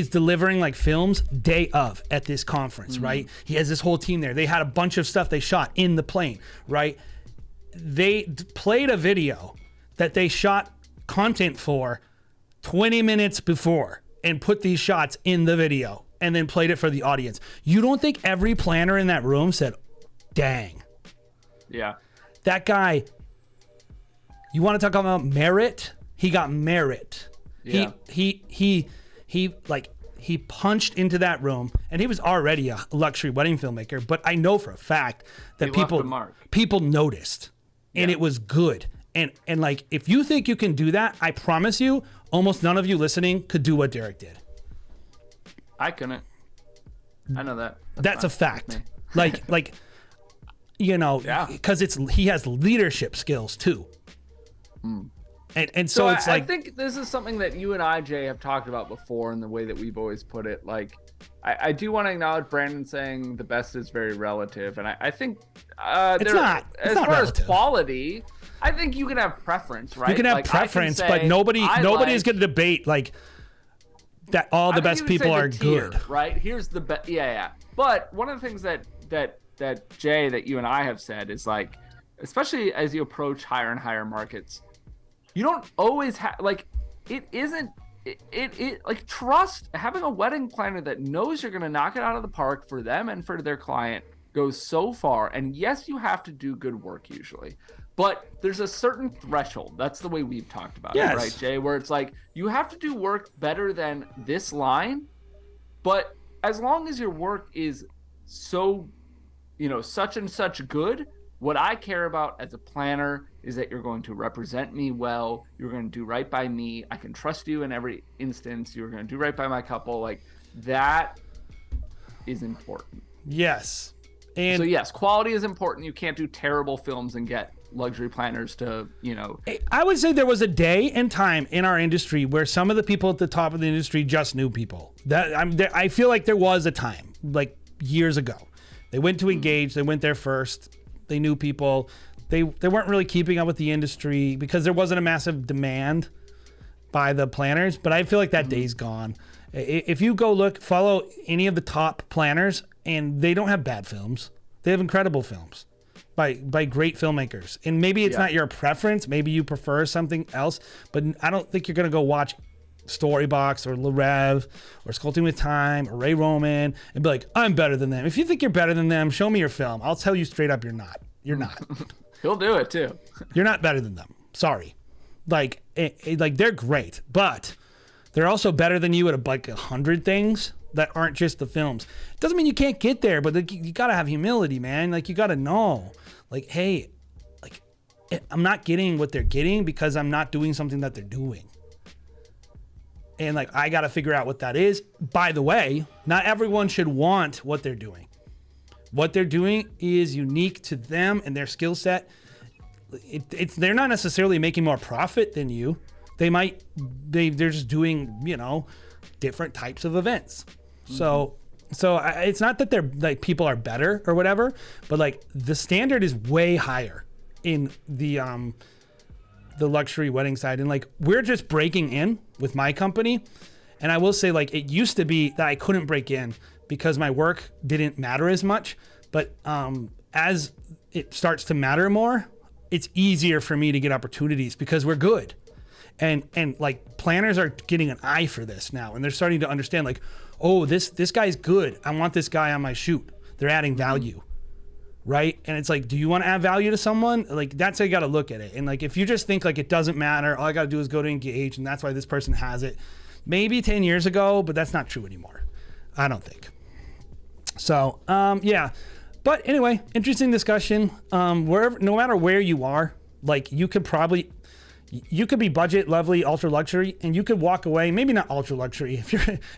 delivering films day of at this conference, right? He has this whole team there. They had a bunch of stuff they shot in the plane, right? They played a video that they shot content for 20 minutes before and put these shots in the video and then played it for the audience. You don't think every planner in that room said, dang. Yeah. That guy, you want to talk about merit? He got merit. Yeah. He punched into that room, and he was already a luxury wedding filmmaker, but I know for a fact that people noticed, and it was good. And if you think you can do that, I promise you, almost none of you listening could do what Derek did. I couldn't. I know that. That's a fact. Because he has leadership skills too. And so it's I think this is something that you and I, Jay, have talked about before in the way that we've always put it. I do want to acknowledge Brandon saying the best is very relative. And I think it's not far relative. as quality, I think you can have preference, right? You can have preference, but nobody is going to debate that all the best people are good. Right? Here's the best. Yeah. But one of the things that Jay, that you and I have said is especially as you approach higher and higher markets, you don't always have trust. Having a wedding planner that knows you're going to knock it out of the park for them and for their client goes so far. And yes, you have to do good work usually, but there's a certain threshold. That's the way we've talked about it, right, Jay? Where it's you have to do work better than this line, but as long as your work is so, such and such good, what I care about as a planner is that you're going to represent me well. You're going to do right by me. I can trust you in every instance. You're going to do right by my couple. That is important. Yes. And so yes, quality is important. You can't do terrible films and get luxury planners to, I would say there was a day and time in our industry where some of the people at the top of the industry just knew people. I feel like there was a time, years ago. They went to Engage. They went there first. They knew people. They weren't really keeping up with the industry because there wasn't a massive demand by the planners. But I feel like that day's gone. If you go follow any of the top planners, and they don't have bad films. They have incredible films by great filmmakers. And maybe it's not your preference. Maybe you prefer something else. But I don't think you're going to go watch Storybox or Le Rev or Sculpting with Time or Ray Roman and be like, I'm better than them. If you think you're better than them, show me your film. I'll tell you straight up, you're not. You're not. He'll do it too. You're not better than them. Sorry. Like, like they're great, but they're also better than you at like 100 things that aren't just the films. Doesn't mean you can't get there, but like, you gotta have humility, man. Like you gotta know, like, hey, like I'm not getting what they're getting because I'm not doing something that they're doing. And like, I gotta figure out what that is. By the way, not everyone should want what they're doing. What they're doing is unique to them and their skill set. They're not necessarily making more profit than you. They're just doing, you know, different types of events. So it's not that they're like people are better or whatever, but like the standard is way higher in the luxury wedding side. And like, we're just breaking in with my company. And I will say, like, it used to be that I couldn't break in because my work didn't matter as much. But as it starts to matter more, it's easier for me to get opportunities because we're good. And like planners are getting an eye for this now. And they're starting to understand like, oh, this guy's good. I want this guy on my shoot. They're adding value. Right. And it's like, do you want to add value to someone? Like, that's how you got to look at it. And like, if you just think like it doesn't matter, all I got to do is go to engage and that's why this person has it. Maybe 10 years ago, but that's not true anymore. I don't think. So, yeah. But anyway, interesting discussion. Wherever, no matter where you are, like you could be budget, lovely, ultra luxury, and you could walk away. Maybe not ultra luxury. If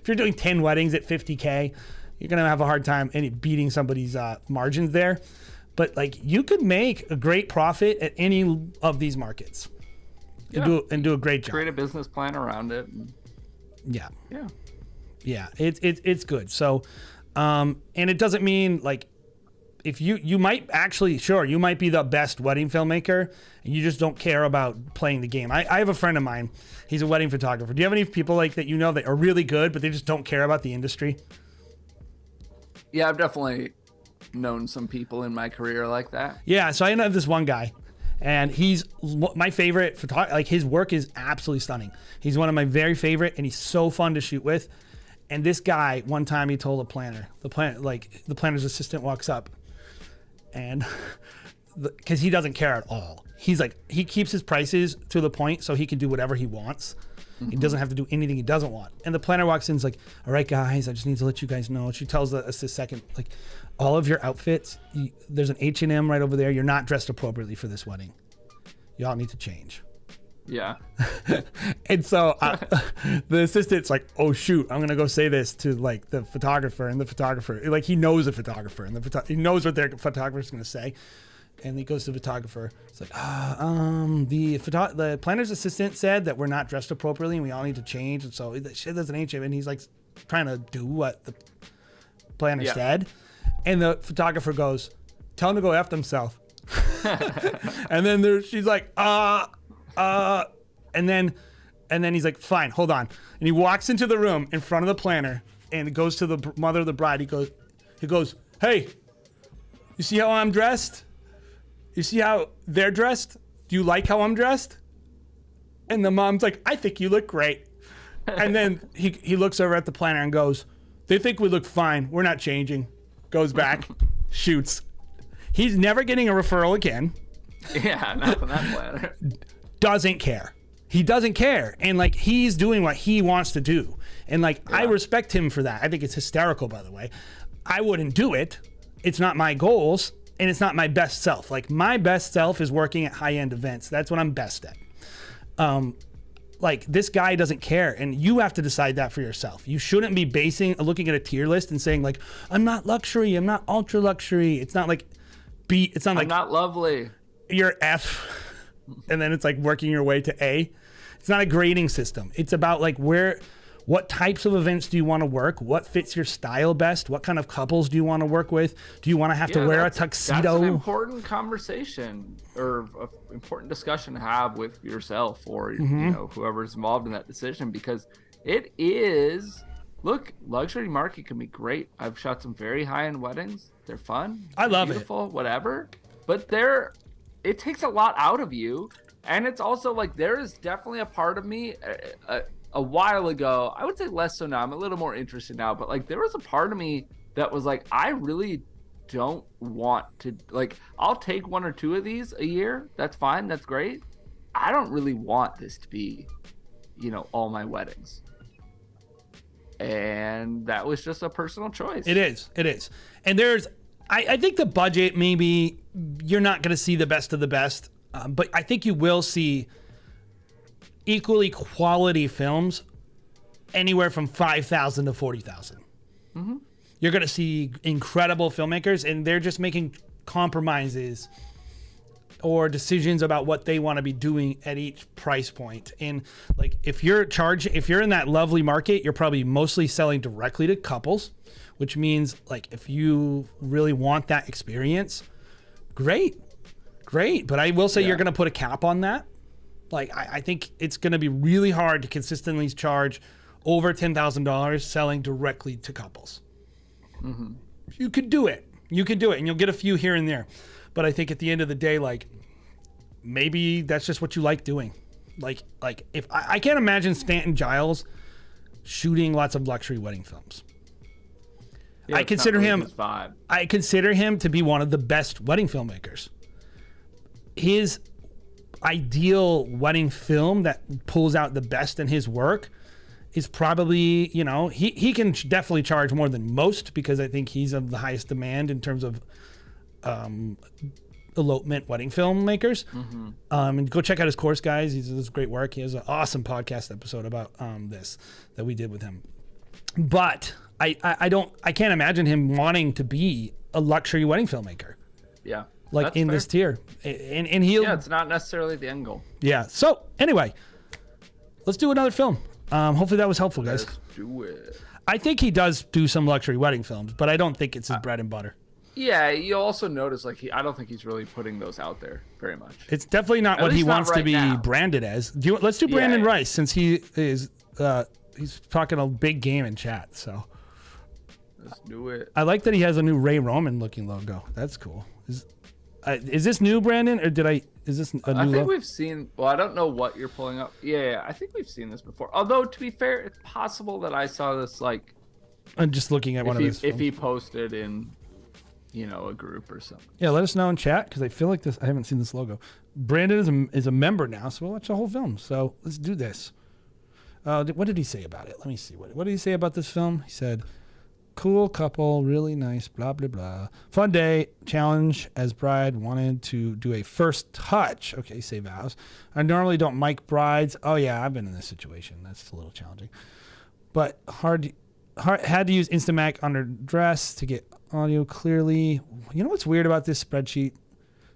you're doing 10 weddings at 50K, you're gonna have a hard time beating somebody's margins there. But like you could make a great profit at any of these markets, and do a great job. Create a business plan around it. Yeah. Yeah. It's good. So, and it doesn't mean like. If you might actually, sure, you might be the best wedding filmmaker and you just don't care about playing the game. I have a friend of mine, he's a wedding photographer. Do you have any people like that you know that are really good, but they just don't care about the industry? Yeah, I've definitely known some people in my career like that. Yeah, so I know this one guy and he's my favorite photographer. Like his work is absolutely stunning. He's one of my very favorite and he's so fun to shoot with. And this guy, one time he told a planner, the planner's assistant walks up, and because he doesn't care at all. He's like, he keeps his prices to the point so he can do whatever he wants. Mm-hmm. He doesn't have to do anything he doesn't want. And the planner walks in and is like, all right, guys, I just need to let you guys know. She tells us this second, like, all of your outfits, there's an H&M right over there. You're not dressed appropriately for this wedding. Y'all need to change. Yeah. And so the assistant's like, oh shoot, I'm gonna go say this to like the photographer, and the photographer, like he knows the photographer, and he knows what their photographer's gonna say. And he goes to the photographer. It's like, the planner's assistant said that we're not dressed appropriately and we all need to change. And so there's an H&M, and he's like trying to do what the planner said. And the photographer goes, tell him to go F himself. And then she's like, and then he's like, fine, hold on. And he walks into the room in front of the planner and goes to the mother of the bride. He goes, hey, you see how I'm dressed? You see how they're dressed? Do you like how I'm dressed? And the mom's like, I think you look great. And then he looks over at the planner and goes, they think we look fine. We're not changing. Goes back, shoots. He's never getting a referral again. Yeah, not from that planner. Doesn't care. He doesn't care. And like, he's doing what he wants to do. And like, I respect him for that. I think it's hysterical, by the way. I wouldn't do it. It's not my goals and it's not my best self. Like, my best self is working at high-end events. That's what I'm best at. Like, this guy doesn't care, and you have to decide that for yourself. You shouldn't be looking at a tier list and saying like, I'm not luxury, I'm not ultra luxury. It's not like I'm not lovely. You're F, and then it's like working your way to A. It's not a grading system. It's about like what types of events do you want to work? What fits your style best? What kind of couples do you want to work with? Do you want to have to wear a tuxedo? That's an important conversation or an important discussion to have with yourself or you know, whoever's involved in that decision, because it is, look, luxury market can be great. I've shot some very high-end weddings. They're fun. I love beautiful, whatever. But it takes a lot out of you. And it's also like, there is definitely a part of me a while ago, I would say less so now, I'm a little more interested now, but like there was a part of me that was like, I really don't want to, like, I'll take one or two of these a year. That's fine. That's great. I don't really want this to be, all my weddings. And that was just a personal choice. It is. And I think the budget, maybe you're not going to see the best of the best, but I think you will see equally quality films anywhere from 5,000 to 40,000. Mm-hmm. You're going to see incredible filmmakers, and they're just making compromises or decisions about what they want to be doing at each price point. And like, if you're in that lovely market, you're probably mostly selling directly to couples, which means like, if you really want that experience, great. But I will say you're going to put a cap on that. Like, I think it's going to be really hard to consistently charge over $10,000 selling directly to couples. Mm-hmm. You could do it, and you'll get a few here and there. But I think at the end of the day, like, maybe that's just what you like doing. Like if I can't imagine Stanton Giles shooting lots of luxury wedding films. Yeah, I consider him his vibe. I consider him to be one of the best wedding filmmakers. His ideal wedding film that pulls out the best in his work is probably, he can definitely charge more than most, because I think he's of the highest demand in terms of elopement wedding filmmakers. Mm-hmm. And go check out his course, guys. He does great work. He has an awesome podcast episode about this that we did with him. But I can't imagine him wanting to be a luxury wedding filmmaker. Yeah. Like, that's in fair. this tier. And he'll... Yeah, it's not necessarily the end goal. Yeah. So, anyway, let's do another film. Hopefully that was helpful, guys. Let's do it. I think he does do some luxury wedding films, but I don't think it's his bread and butter. Yeah, you'll also notice, like, I don't think he's really putting those out there very much. It's definitely not At what he least not wants to right be now. branded as. Let's do Brandon Yeah. Rice, since he is he's talking a big game in chat. So Let's do it. I like that he has a new Ray Roman looking logo. That's cool. Is this new, Brandon, or is this a new I think logo? we've seen. Well, I don't know what you're pulling up. Yeah, I think we've seen this before. Although, to be fair, it's possible that I saw this, like, I'm just looking at one of his if films. he posted in, a group or something. Yeah, let us know in chat, because I feel like I haven't seen this logo. Brandon is a member now, so we'll watch the whole film. So let's do this. What did he say about it? Let me see. What did he say about this film? He said, cool couple, really nice, blah, blah, blah. Fun day, challenge as bride wanted to do a first touch. Okay, say vows. I normally don't mic brides. Oh, yeah, I've been in this situation. That's a little challenging. But had to use Instamac on her dress to get audio clearly. You know what's weird about this spreadsheet?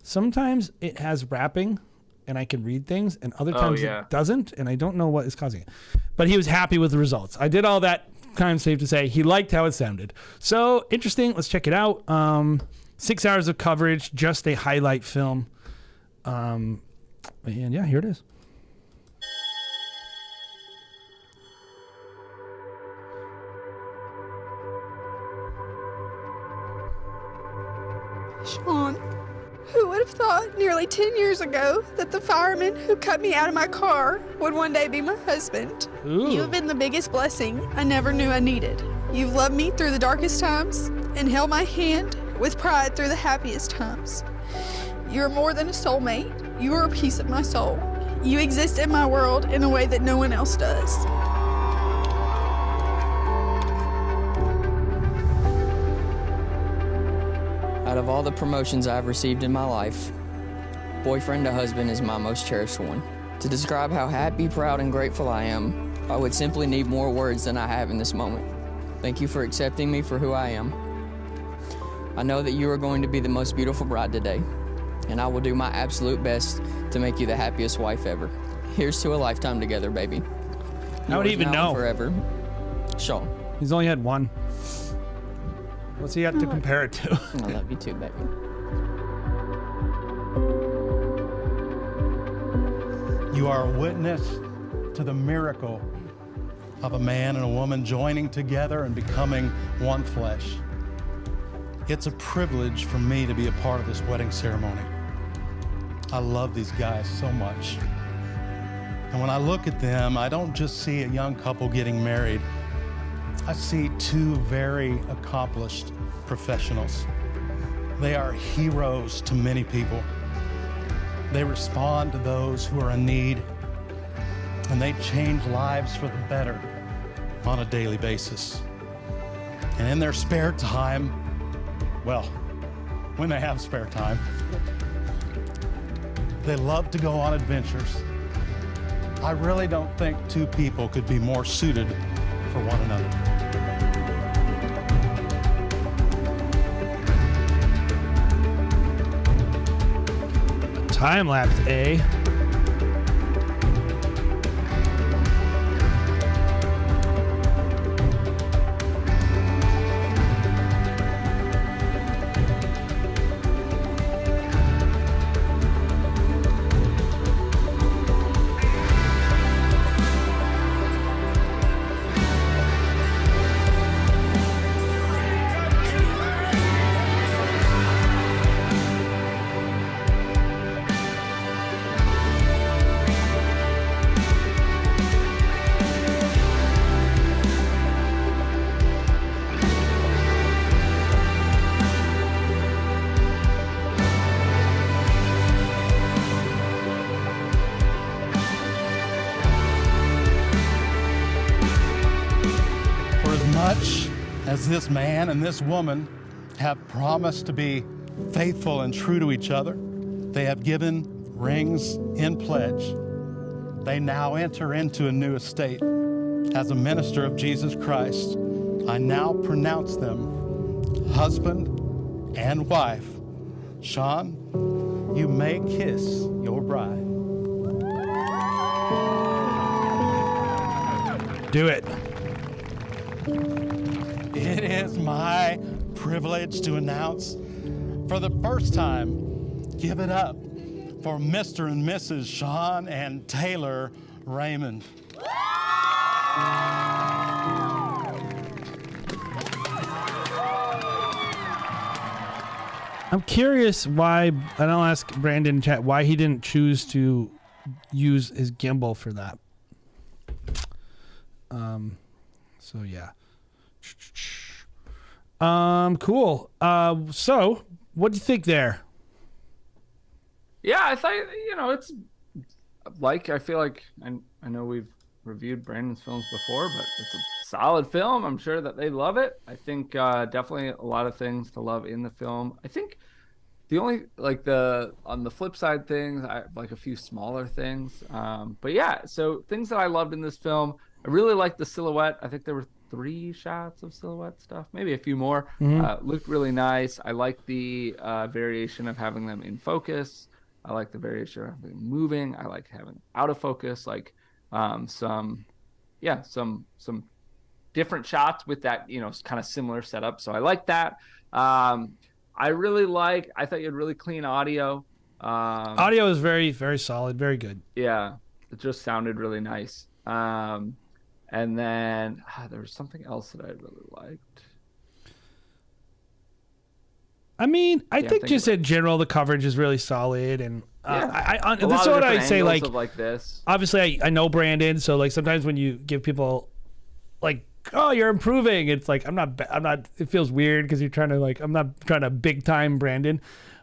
Sometimes it has wrapping and I can read things, and other times yeah. it doesn't, and I don't know what is causing it. But he was happy with the results. I did all that, kind of safe to say. He liked how it sounded. So interesting. Let's check it out. 6 hours of coverage, just a highlight film. And yeah, here it is. Sean, who would have thought nearly 10 years ago that the fireman who cut me out of my car would one day be my husband? Ooh. You have been the biggest blessing I never knew I needed. You've loved me through the darkest times and held my hand with pride through the happiest times. You're more than a soulmate. You are a piece of my soul. You exist in my world in a way that no one else does. Out of all the promotions I've received in my life, boyfriend to husband is my most cherished one. To describe how happy, proud, and grateful I am, I would simply need more words than I have in this moment. Thank you for accepting me for who I am. I know that you are going to be the most beautiful bride today, and I will do my absolute best to make you the happiest wife ever. Here's to a lifetime together, baby. How would he even Yours now and know? Forever, Sean. He's only had one. What's he got to compare it to? I love you too, baby. You are a witness to the miracle of a man and a woman joining together and becoming one flesh. It's a privilege for me to be a part of this wedding ceremony. I love these guys so much. And when I look at them, I don't just see a young couple getting married. I see two very accomplished professionals. They are heroes to many people. They respond to those who are in need, and they change lives for the better on a daily basis. And in their spare time, well, when they have spare time, they love to go on adventures. I really don't think two people could be more suited for one another. Time lapse, eh? For as much as this man and this woman have promised to be faithful and true to each other, they have given rings in pledge. They now enter into a new estate. As a minister of Jesus Christ, I now pronounce them husband and wife. Sean, you may kiss your bride. Do it. It is my privilege to announce, for the first time, give it up for Mr. and Mrs. Sean and Taylor Raymond. I'm curious why, and I'll ask Brandon in chat, why he didn't choose to use his gimbal for that. So yeah. Cool. So what do you think there? Yeah, I thought, it's like, I feel like, I know we've reviewed Brandon's films before, but it's a solid film. I'm sure that they love it. I think definitely a lot of things to love in the film. I think the only, on the flip side things, I like a few smaller things. But yeah, so things that I loved in this film, I really liked the silhouette. I think there were 3 shots of silhouette stuff, maybe a few more. Looked really nice. I like the variation of having them in focus. I like the variation of them moving. I like having out of focus, like some different shots with that, kind of similar setup. So I like that. I thought you had really clean audio. Audio is very, very solid, very good. Yeah, it just sounded really nice. And then there was something else that I really liked. I mean, I think just in general, the coverage is really solid, and this is what I say. Like this, obviously, I know Brandon, so like sometimes when you give people like, "Oh, you're improving," it's like I'm not. It feels weird because you're trying to I'm not trying to big time Brandon,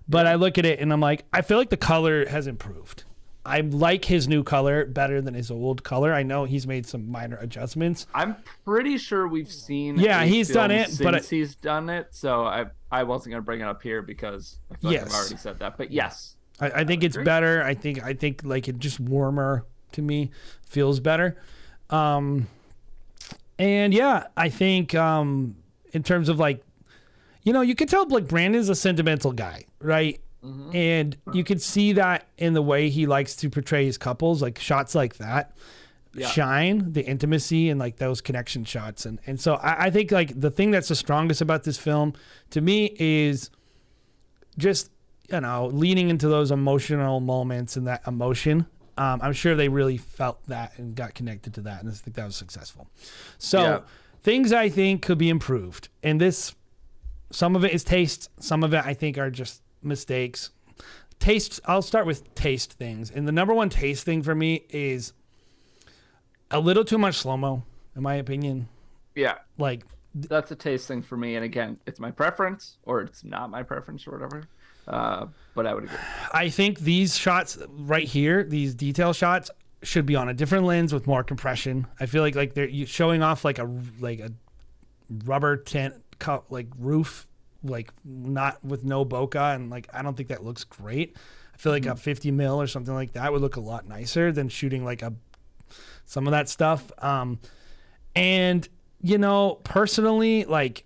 but I look at it and I'm like, I feel like the color has improved. I like his new color better than his old color. I know he's made some minor adjustments. I'm pretty sure we've seen. Yeah, he's done it, but he's done it. So I wasn't gonna bring it up here because I feel like I've already said that. But yes, I think it's better. I think like it just warmer to me, feels better. And yeah, I think in terms of you can tell like Brandon's a sentimental guy, right? Mm-hmm. And you could see that in the way he likes to portray his couples, like shots like that shine the intimacy and like those connection shots. And so I think like the thing that's the strongest about this film to me is just, leaning into those emotional moments and that emotion. I'm sure they really felt that and got connected to that. And I think that was successful. So things I think could be improved. And some of it is taste. Some of it I think are just mistakes. Taste, I'll start with taste things. And the number one taste thing for me is a little too much slow-mo, in my opinion. Yeah. Like that's a taste thing for me. And again, it's my preference or it's not my preference or whatever. But I would agree. I think these shots right here, these detail shots, should be on a different lens with more compression. I feel like they're showing off like a rubber tent like roof, like not with no bokeh, and like I don't think that looks great. I feel like a 50 mil or something like that would look a lot nicer than shooting like some of that stuff. And you know, personally, like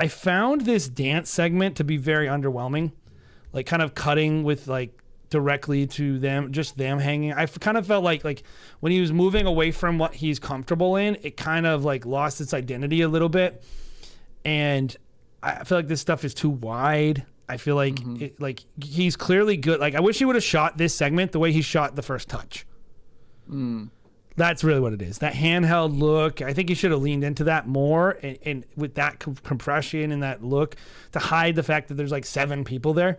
I found this dance segment to be very underwhelming. Like kind of cutting with like directly to them, just them hanging. I kind of felt like when he was moving away from what he's comfortable in, it kind of like lost its identity a little bit. And I feel like this stuff is too wide. I feel like he's clearly good. Like I wish he would have shot this segment the way he shot the first touch. That's really what it is. That handheld look. I think he should have leaned into that more, and with that compression and that look to hide the fact that there's like 7 people there.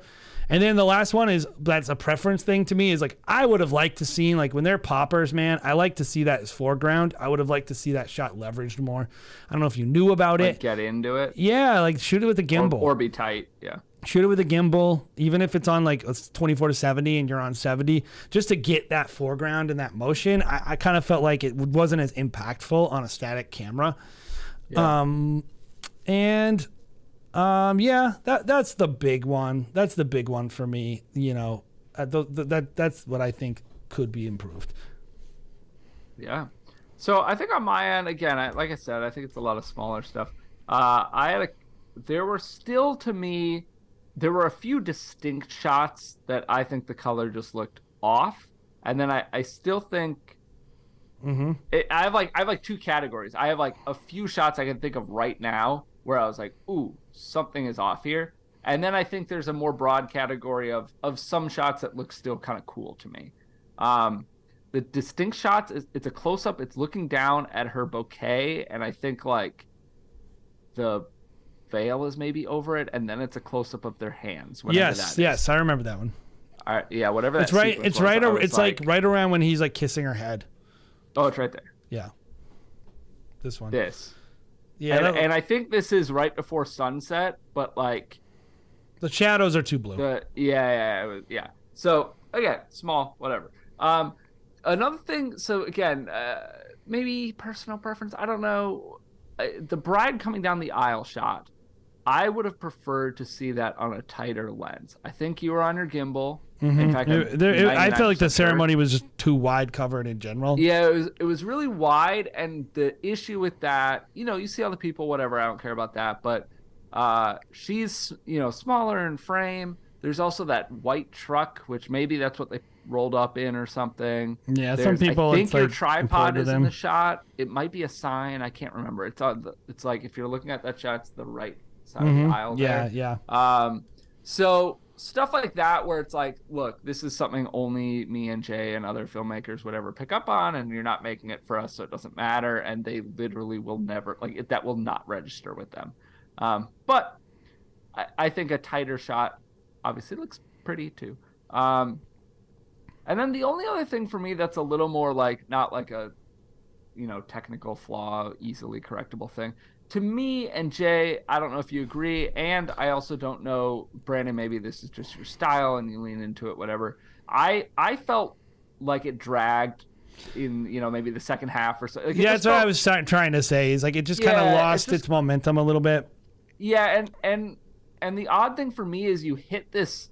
And then the last one that's a preference thing to me is like I would have liked to see like when they're poppers, man. I like to see that as foreground. I would have liked to see that shot leveraged more. I don't know if you knew about it. Get into it. Yeah, like shoot it with a gimbal or be tight. Yeah. Shoot it with a gimbal, even if it's on like it's 24 to 70 and you're on 70, just to get that foreground and that motion. I kind of felt like it wasn't as impactful on a static camera. Yeah. That's the big one. That's the big one for me. You know, that's what I think could be improved. Yeah. So I think on my end, again, like I said, I think it's a lot of smaller stuff. There were still, to me, there were a few distinct shots that I think the color just looked off, and then I still think I have like 2 categories. I have like a few shots I can think of right now where I was like, ooh, something is off here, and then I think there's a more broad category of some shots that look still kind of cool to me. The distinct shots, it's a close up. It's looking down at her bouquet, and I think like the veil is maybe over it, and then it's a close up of their hands. Yes, I remember that one. All right, yeah, whatever. It's right. It's right. It's like right around when he's like kissing her head. Oh, it's right there. Yeah. This one. This. Yeah, and I think this is right before sunset, but like the shadows are too blue. Yeah. So again, small, whatever. Another thing. So again, maybe personal preference. I don't know. The bride coming down the aisle shot, I would have preferred to see that on a tighter lens. I think you were on your gimbal. In fact, I felt like the ceremony was just too wide covered in general. Yeah, it was really wide, and the issue with that, you know, you see all the people, whatever. I don't care about that, but she's smaller in frame. There's also that white truck, which maybe that's what they rolled up in or something. Yeah, some people. I think your like tripod is in the shot. It might be a sign. I can't remember. It's like if you're looking at that shot, it's the right side of the aisle. Yeah. So stuff like that, where it's like, look, this is something only me and Jay and other filmmakers would ever pick up on, and you're not making it for us, so it doesn't matter. And they literally will never that will not register with them. But I think a tighter shot obviously looks pretty too. And then the only other thing for me that's a little more like not like a technical flaw, easily correctable thing. To me and Jay, I don't know if you agree, and I also don't know, Brandon, maybe this is just your style and you lean into it, whatever. I felt like it dragged in, maybe the second half or so. Like, yeah, that's what I was trying to say. Is like it just kind of lost its momentum a little bit. Yeah, and the odd thing for me is you hit this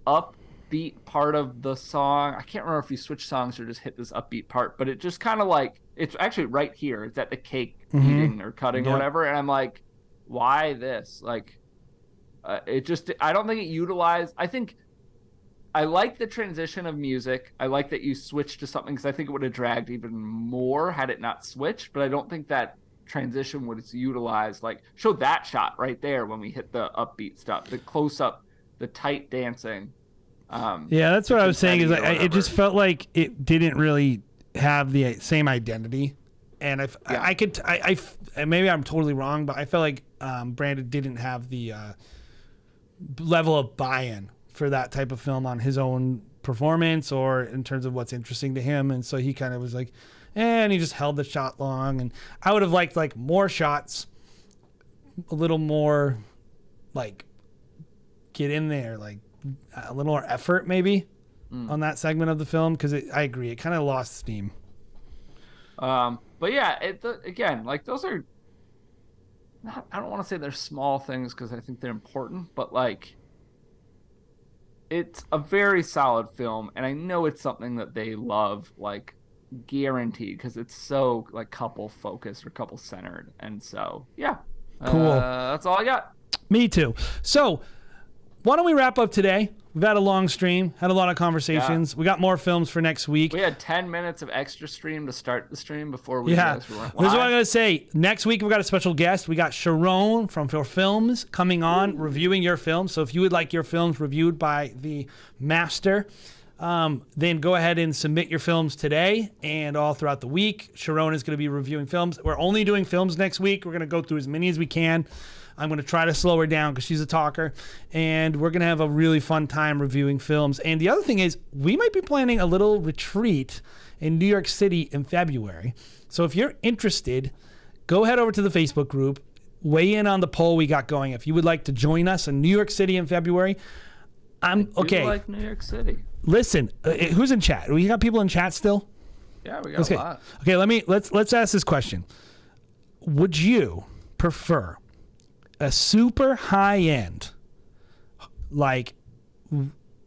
upbeat part of the song. I can't remember if you switch songs or just hit this upbeat part, but it just kind of like, it's actually right here. It's at the cake eating or cutting or whatever, and I'm like, why this? Like, it just, I don't think it utilized. I think I like the transition of music. I like that you switched to something, because I think it would have dragged even more had it not switched, but I don't think that transition was utilized. Like, show that shot right there when we hit the upbeat stuff, the close-up, the tight dancing. Yeah, that's what I was saying. Is it just felt like it didn't really have the same identity, and maybe I'm totally wrong, but I felt like Brandon didn't have the level of buy-in for that type of film on his own performance or in terms of what's interesting to him, and so he kind of was like, and he just held the shot long. And I would have liked like more shots, a little more like get in there, like a little more effort maybe on that segment of the film, because I agree, it kind of lost steam. But yeah, again, like those are not, I don't want to say they're small things because I think they're important, but like it's a very solid film, and I know it's something that they love, like guaranteed, because it's so like couple focused or couple centered. And so yeah, Cool. That's all I got. Me too. So why don't we wrap up today? We've had a long stream, had a lot of conversations. We got more films for next week. We had 10 minutes of extra stream to start the stream before we Yeah. realized we weren't This is what I'm live. going to say. Next week, we've got a special guest. We got Sharon from For Films coming on, reviewing your films. So if you would like your films reviewed by the master, then go ahead and submit your films today and all throughout the week. Sharon is going to be reviewing films. We're only doing films next week. We're going to go through as many as we can. I'm going to try to slow her down because she's a talker, and we're going to have a really fun time reviewing films. And the other thing is, we might be planning a little retreat in New York City in February. So if you're interested, go head over to the Facebook group, weigh in on the poll we got going. If you would like to join us in New York City in February, okay. You like New York City? Listen, who's in chat? We got people in chat still? Yeah, we got a lot. Okay, let's ask this question. Would you prefer a super high end, like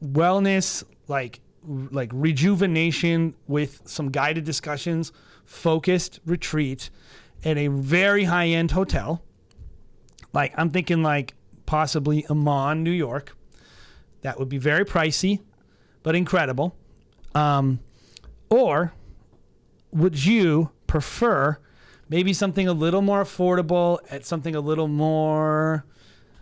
wellness, like rejuvenation with some guided discussions, focused retreat at a very high end hotel? Like I'm thinking like possibly Amman, New York. That would be very pricey, but incredible. Or would you prefer maybe something a little more affordable at something a little more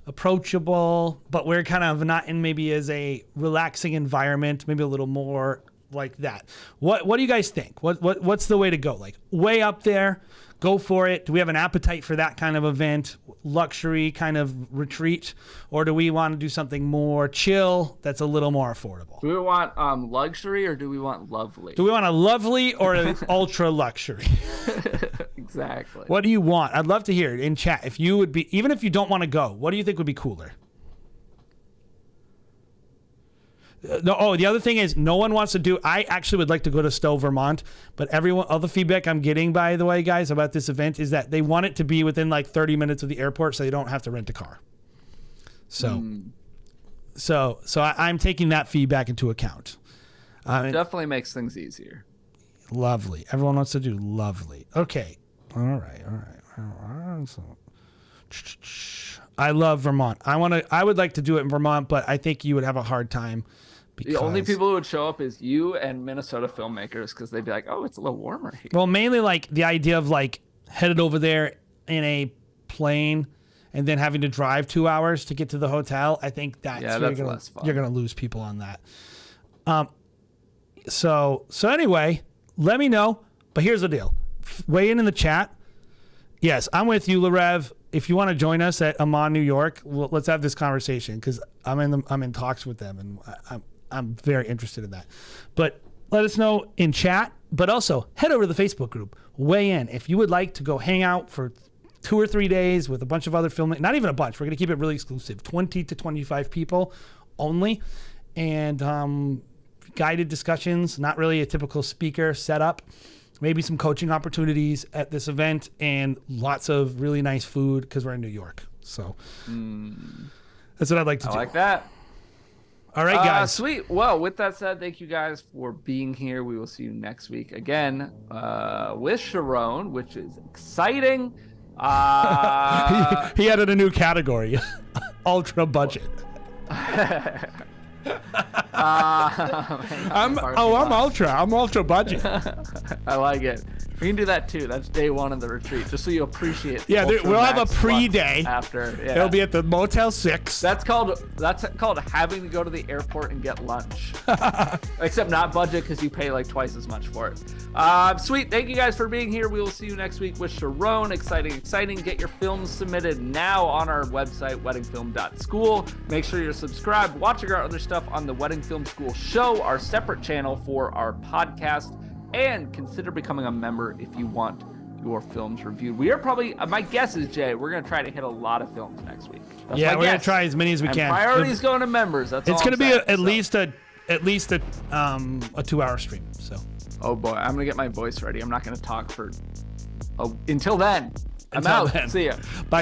approachable, but we're kind of not in maybe as a relaxing environment, maybe a little more like that? What do you guys think? What's the way to go? Like way up there, go for it. Do we have an appetite for that kind of event, luxury kind of retreat, or do we want to do something more chill that's a little more affordable? Do we want luxury or do we want lovely? Do we want a lovely or an ultra luxury? Exactly. What do you want? I'd love to hear it in chat. If you would be, even if you don't want to go, what do you think would be cooler? The other thing is no one wants to do, I actually would like to go to Stowe, Vermont, but all the feedback I'm getting, by the way, guys, about this event is that they want it to be within like 30 minutes of the airport so they don't have to rent a car. So I'm taking that feedback into account. Definitely makes things easier. Lovely. Everyone wants to do lovely. Okay. All right. So, I love Vermont. I would like to do it in Vermont, but I think you would have a hard time. The only people who would show up is you and Minnesota filmmakers, because they'd be like, oh, it's a little warmer here. Well, mainly like the idea of like headed over there in a plane and then having to drive 2 hours to get to the hotel. I think that's less fun. You're gonna lose people on that. So anyway, let me know. But here's the deal. Weigh in the chat. Yes, I'm with you, Larev. If you want to join us at Amman, New York, let's have this conversation, because I'm in talks with them, and I'm very interested in that. But let us know in chat. But also head over to the Facebook group. Weigh in if you would like to go hang out for 2 or 3 days with a bunch of other filmmakers. Not even a bunch. We're going to keep it really exclusive. 20 to 25 people only, and guided discussions. Not really a typical speaker setup. Maybe some coaching opportunities at this event, and lots of really nice food because we're in New York. So that's what I'd like to do. I like that. All right, guys. Sweet. Well, with that said, thank you guys for being here. We will see you next week again with Sharon, which is exciting. He added a new category, ultra budget. I'm ultra budget. I like it. We can do that too. That's day one of the retreat, just so you appreciate. Yeah, Ultra we'll have a Max pre-day lunch after. Yeah. It'll be at the Motel 6. That's called having to go to the airport and get lunch. Except not budget, because you pay like twice as much for it. Sweet. Thank you guys for being here. We will see you next week with Sharon. Exciting. Get your films submitted now on our website, weddingfilm.school. Make sure you're subscribed, watching our other stuff on the Wedding Film School show, our separate channel for our podcast, and consider becoming a member if you want your films reviewed. We are probably, my guess is, Jay, we're going to try to hit a lot of films next week. That's Yeah, my we're gonna guess. try as many as we And can. priority's going to members. That's It's all gonna I'm be saying, at least a 2-hour stream. So Oh boy, I'm gonna get my voice ready. I'm not gonna talk for. Oh, until then, I'm Until out. then. See ya. bye.